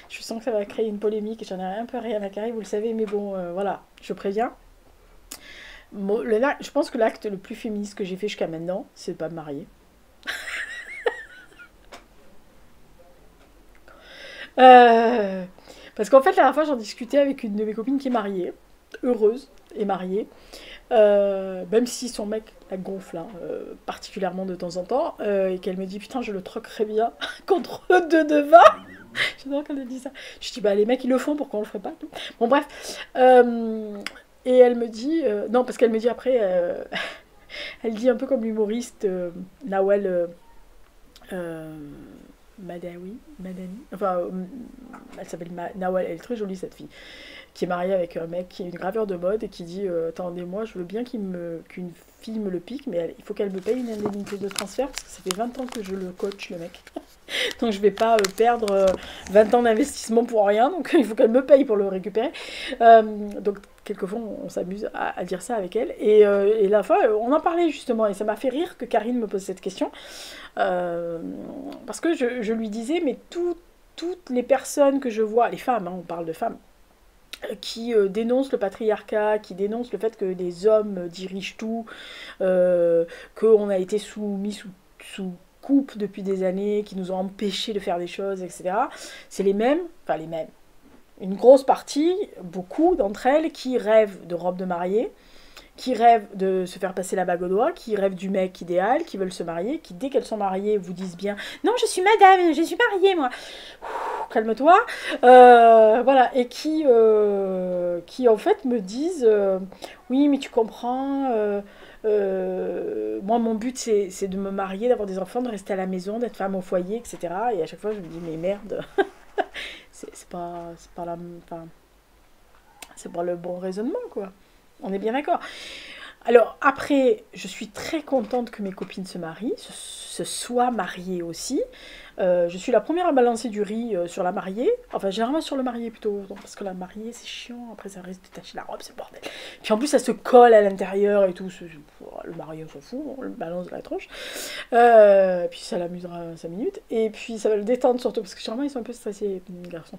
Je sens que ça va créer une polémique et j'en ai un peu rien à carrer, vous le savez, mais bon, voilà, je préviens. Je pense que l'acte le plus féministe que j'ai fait jusqu'à maintenant, c'est de pas me marier. Parce qu'en fait, la dernière fois, j'en discutais avec une de mes copines qui est mariée, heureuse et mariée, même si son mec la gonfle, hein, particulièrement de temps en temps, et qu'elle me dit putain, je le troquerais bien contre 2 de vin. J'adore qu'elle ait dit ça. Je dis bah les mecs ils le font, pourquoi on le ferait pas? Bon bref. Et elle me dit non, parce qu'elle me dit après, elle dit un peu comme l'humoriste Nawel. Madani, enfin, elle s'appelle Nawal, elle est très jolie cette fille, qui est mariée avec un mec qui est une graveur de mode et qui dit attendez-moi, je veux bien qu'une fille me le pique, mais il faut qu'elle me paye une indemnité de transfert parce que ça fait 20 ans que je le coach, le mec. Donc je vais pas perdre 20 ans d'investissement pour rien, donc il faut qu'elle me paye pour le récupérer. Donc quelquefois on s'amuse à dire ça avec elle. Et la fois on en parlait justement et ça m'a fait rire que Karine me pose cette question. Parce que je lui disais mais toutes les personnes que je vois, les femmes, hein, on parle de femmes, qui dénonce le patriarcat, qui dénonce le fait que des hommes dirigent tout, qu'on a été sous coupe depuis des années, qui nous ont empêchés de faire des choses, etc. C'est les mêmes, enfin les mêmes, une grosse partie, beaucoup d'entre elles, qui rêvent de robe de mariée, qui rêvent de se faire passer la bague au doigt, qui rêvent du mec idéal, qui veulent se marier, qui dès qu'elles sont mariées vous disent bien « Non, je suis madame, je suis mariée moi !» Calme-toi. Voilà, et qui en fait me disent oui, mais tu comprends, moi mon but c'est de me marier, d'avoir des enfants, de rester à la maison, d'être femme au foyer, etc. Et à chaque fois je me dis mais merde, c'est pas la, enfin, c'est pas le bon raisonnement quoi. On est bien d'accord. Alors après, je suis très contente que mes copines se marient, se soient mariées aussi. Je suis la première à balancer du riz sur la mariée. Enfin, généralement sur le marié plutôt, non, parce que la mariée c'est chiant, après ça risque de tacher la robe, c'est le bordel. Puis en plus ça se colle à l'intérieur et tout. Le marié on s'en fout, on le balance dans la tronche. Puis ça l'amusera 5 minutes. Et puis ça va le détendre surtout, parce que généralement ils sont un peu stressés, les garçons.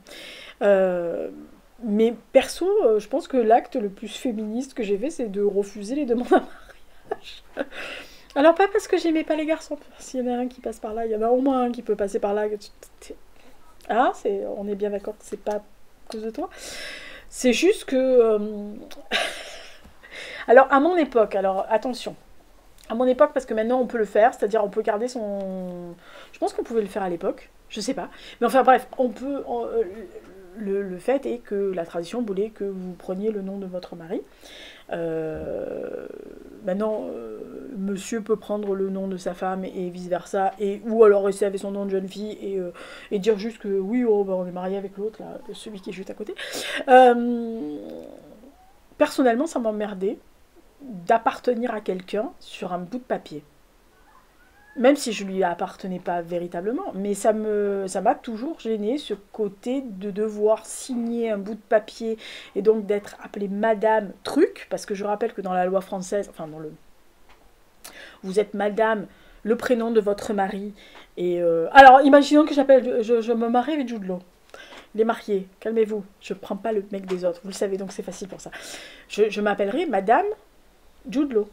Mais perso, je pense que l'acte le plus féministe que j'ai fait, c'est de refuser les demandes à mariage. Alors pas parce que j'aimais pas les garçons, s'il y en a un qui passe par là, il y en a au moins un qui peut passer par là. Ah, on est bien d'accord que c'est pas à cause de toi. C'est juste que... Alors à mon époque, alors attention, à mon époque, parce que maintenant on peut le faire, c'est-à-dire on peut garder son... Je pense qu'on pouvait le faire à l'époque, je sais pas. Mais enfin bref, on peut... Le fait est que la tradition voulait que vous preniez le nom de votre mari. Maintenant, monsieur peut prendre le nom de sa femme et vice-versa, ou alors rester avec son nom de jeune fille et dire juste que oui, oh, bah, on est marié avec l'autre, là, celui qui est juste à côté. Personnellement, ça m'emmerdait d'appartenir à quelqu'un sur un bout de papier. Même si je lui appartenais pas véritablement, mais ça m'a toujours gêné ce côté de devoir signer un bout de papier et donc d'être appelée Madame Truc, parce que je rappelle que dans la loi française, enfin vous êtes Madame, le prénom de votre mari, et alors imaginons que je me marie avec Jude Law. Les mariés, calmez-vous, je prends pas le mec des autres, vous le savez, donc c'est facile pour ça. Je m'appellerai Madame Jude Law.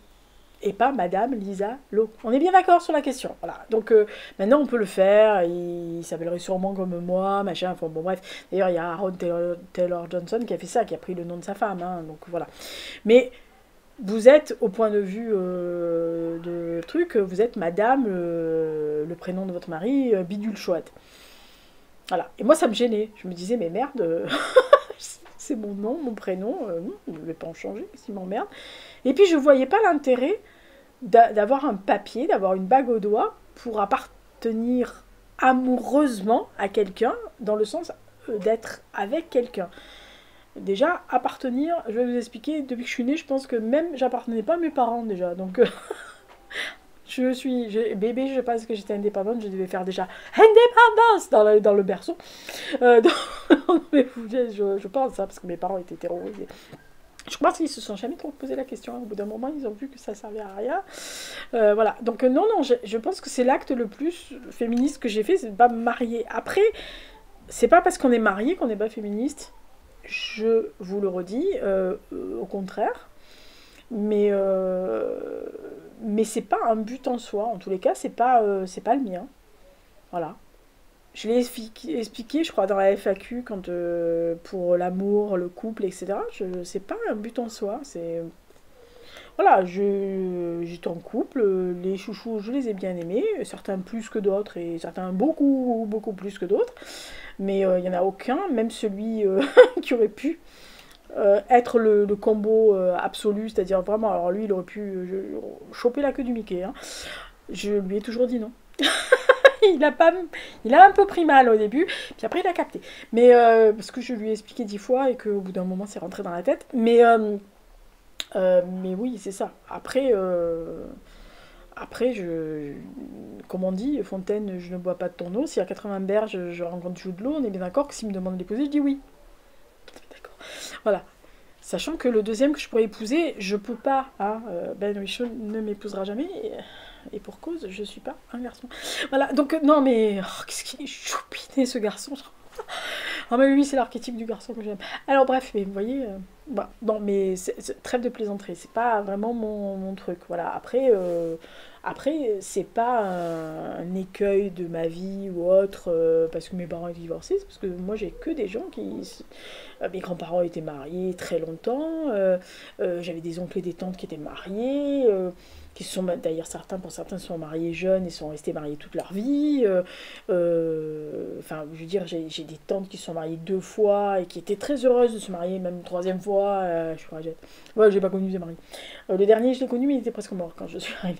Et pas Madame Lisa Lowe. On est bien d'accord sur la question. Voilà. Donc maintenant on peut le faire. Il s'appellerait sûrement comme moi, machin. Enfin bon bref. D'ailleurs il y a Aaron Taylor Johnson qui a fait ça, qui a pris le nom de sa femme. Hein, donc voilà. Mais vous êtes au point de vue de truc, vous êtes Madame, le prénom de votre mari, bidule chouette. Voilà. Et moi ça me gênait. Je me disais mais merde. C'est mon nom, mon prénom. Je ne vais pas en changer s'il m'emmerde. Et puis je voyais pas l'intérêt d'avoir un papier, d'avoir une bague au doigt pour appartenir amoureusement à quelqu'un, dans le sens d'être avec quelqu'un. Déjà, appartenir, je vais vous expliquer, depuis que je suis née, je pense que même j'appartenais pas à mes parents déjà. Donc bébé, je pense que j'étais indépendante, je devais faire déjà indépendance dans le berceau. Je pense ça, parce que mes parents étaient terrorisés. Je pense qu'ils se sont jamais trop posé la question. Au bout d'un moment, ils ont vu que ça servait à rien. Voilà. Donc non, je pense que c'est l'acte le plus féministe que j'ai fait, c'est de pas me marier. Après, c'est pas parce qu'on est marié qu'on n'est pas féministe. Je vous le redis, au contraire. Mais c'est pas un but en soi. En tous les cas, c'est pas le mien. Voilà. Je l'ai expliqué, je crois, dans la FAQ, quand, pour l'amour, le couple, etc. C'est pas un but en soi. Voilà, j'étais en couple, les chouchous, je les ai bien aimés, certains plus que d'autres, et certains beaucoup, beaucoup plus que d'autres. Mais il n'y en a aucun, même celui qui aurait pu être le combo absolu, c'est-à-dire vraiment, alors lui, il aurait pu choper la queue du Mickey. Hein. Je lui ai toujours dit non. Il a un peu pris mal au début, puis après il a capté. Mais parce que je lui ai expliqué 10 fois et qu'au bout d'un moment c'est rentré dans la tête. Mais oui, c'est ça. Après, comme on dit, Fontaine, je ne bois pas de ton eau. Si à 80 berges je rencontre Jude Law, on est bien d'accord que s'il me demande d'épouser, je dis oui. D'accord. Voilà. Sachant que le deuxième que je pourrais épouser, je peux pas. Hein, Ben Whishaw ne m'épousera jamais. Et pour cause, je suis pas un garçon. Voilà, donc non mais... qu'est-ce qu'il est choupiné ce garçon. Ah mais lui c'est l'archétype du garçon que j'aime. Alors bref, mais vous voyez, bah, non mais trêve de plaisanterie, c'est pas vraiment mon truc. Voilà, après c'est pas un écueil de ma vie ou autre, parce que mes parents étaient divorcés, c'est parce que moi j'ai que des gens qui... mes grands-parents étaient mariés très longtemps, j'avais des oncles et des tantes qui étaient mariés, qui se sont d'ailleurs pour certains se sont mariés jeunes et sont restés mariés toute leur vie. Enfin, je veux dire, j'ai des tantes qui se sont mariées 2 fois et qui étaient très heureuses de se marier, même une 3e fois. Je crois, ouais, j'ai pas connu des maris. Le dernier, je l'ai connu, mais il était presque mort quand je suis arrivée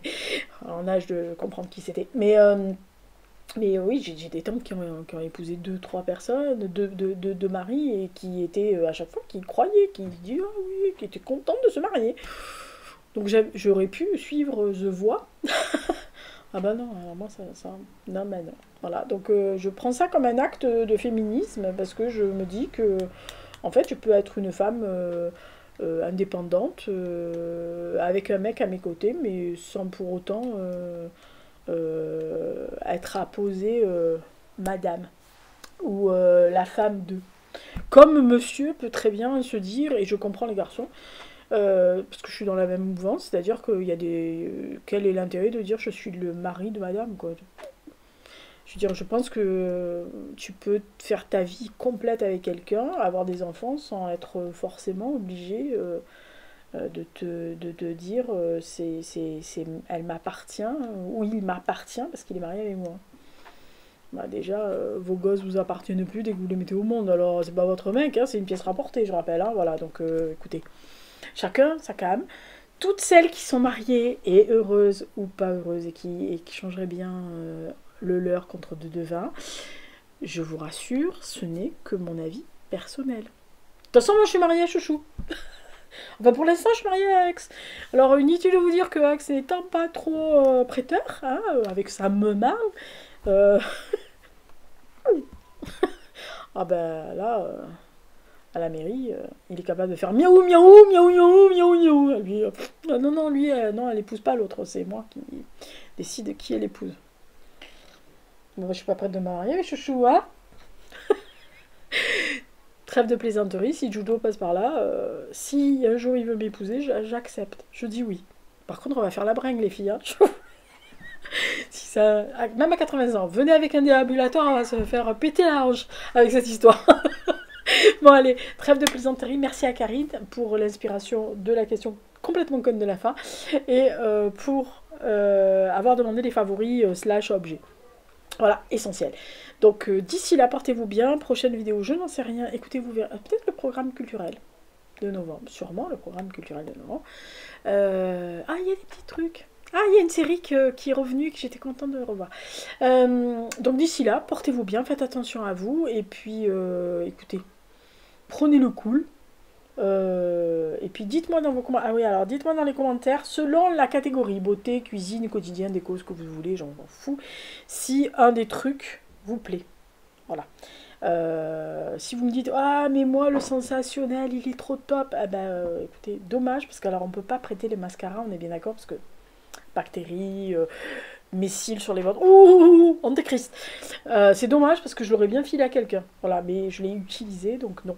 en âge de comprendre qui c'était. Mais oui, j'ai des tantes qui ont épousé 2, 3 personnes, deux maris, et qui étaient à chaque fois, qui croyaient, qui disaient ah oui, qui étaient contentes de se marier. Donc j'aurais pu suivre The Voix. Ah bah non, alors moi non, bah non. Voilà, donc je prends ça comme un acte de féminisme, parce que je me dis que, en fait, je peux être une femme indépendante, avec un mec à mes côtés, mais sans pour autant être apposée madame, ou la femme de. Comme monsieur peut très bien se dire, et je comprends les garçons, parce que je suis dans la même mouvance, c'est-à-dire qu'il y a des... Quel est l'intérêt de dire je suis le mari de madame, quoi. Je veux dire, je pense que tu peux faire ta vie complète avec quelqu'un, avoir des enfants sans être forcément obligé de te dire elle m'appartient, ou il m'appartient parce qu'il est marié avec moi. Bah déjà, vos gosses vous appartiennent plus dès que vous les mettez au monde, alors c'est pas votre mec, hein, c'est une pièce rapportée, je rappelle, hein, voilà, donc écoutez. Chacun sa cam. Toutes celles qui sont mariées et heureuses ou pas heureuses et qui changeraient bien le leur contre de vin, je vous rassure, ce n'est que mon avis personnel. De toute façon, moi je suis mariée à Chouchou. Enfin, pour l'instant, je suis mariée à Axe. Alors, inutile de vous dire que Axe n'étant pas trop prêteur, hein, avec sa memarde, ah ben là... à la mairie, il est capable de faire miaou, miaou, miaou, miaou, miaou, miaou. Lui, non, lui, non, elle épouse pas l'autre, c'est moi qui décide qui elle épouse. Bon, je suis pas prête de me marier, mais chouchou, hein. Trêve de plaisanterie, si Judo passe par là, si un jour il veut m'épouser, j'accepte, je dis oui. Par contre, on va faire la bringue, les filles, hein. Si ça, même à 80 ans, venez avec un déambulateur, on va se faire péter la hanche avec cette histoire. Bon allez, trêve de plaisanterie, merci à Karine pour l'inspiration de la question complètement conne de la fin, et pour avoir demandé les favoris / objets. Voilà, essentiel. Donc d'ici là, portez-vous bien, prochaine vidéo, je n'en sais rien, écoutez-vous peut-être le programme culturel de novembre, sûrement le programme culturel de novembre. Ah, il y a des petits trucs. Ah, il y a une série qui est revenue et que j'étais contente de revoir. Donc d'ici là, portez-vous bien, faites attention à vous, et puis écoutez, prenez le cool. Et puis dites-moi dans vos commentaires. Ah oui, alors dites-moi dans les commentaires, selon la catégorie, beauté, cuisine, quotidien, déco, ce que vous voulez, j'en fous, si un des trucs vous plaît. Voilà. Si vous me dites ah mais moi le sensationnel il est trop top, eh ben écoutez, dommage, parce qu'alors on peut pas prêter les mascaras, on est bien d'accord, parce que bactéries, missiles sur les ventres, ouh, antéchrist. C'est dommage parce que je l'aurais bien filé à quelqu'un, voilà, mais je l'ai utilisé, donc non.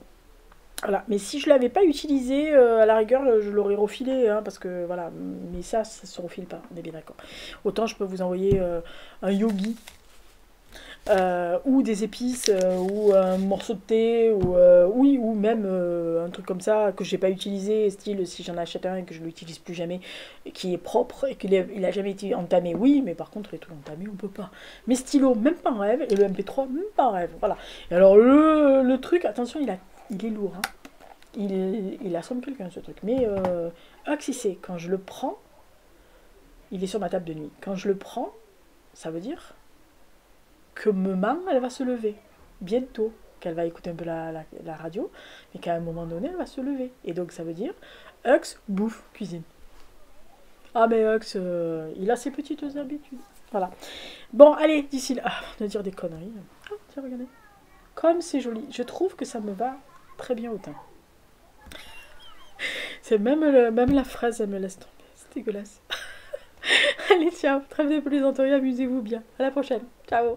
Voilà, mais si je l'avais pas utilisé, à la rigueur, je l'aurais refilé, hein, parce que voilà, mais ça se refile pas, on est bien d'accord. Autant je peux vous envoyer un yogi, ou des épices, ou un morceau de thé, ou oui, ou même un truc comme ça que j'ai pas utilisé, style si j'en achète un et que je l'utilise plus jamais, qui est propre et qu'il a jamais été entamé, oui, mais par contre les trucs entamés on peut pas. Mes stylos, même pas en rêve, et le MP3, même pas en rêve, voilà. Et alors le truc, attention, il est lourd, hein. Il assomme quelqu'un ce truc, mais Oxysé, quand je le prends, il est sur ma table de nuit. Quand je le prends, ça veut dire que maman, elle va se lever bientôt, qu'elle va écouter un peu la radio, mais qu'à un moment donné, elle va se lever. Et donc ça veut dire Hux, bouffe, cuisine. Ah mais Hux, il a ses petites habitudes. Voilà. Bon, allez, d'ici là, on va dire des conneries. Ah, tiens, regardez. Comme c'est joli. Je trouve que ça me va très bien au teint. C'est même la phrase, elle me laisse tomber. C'est dégueulasse. Allez, ciao. Trêve de plaisanterie, amusez-vous bien. À la prochaine. Ciao.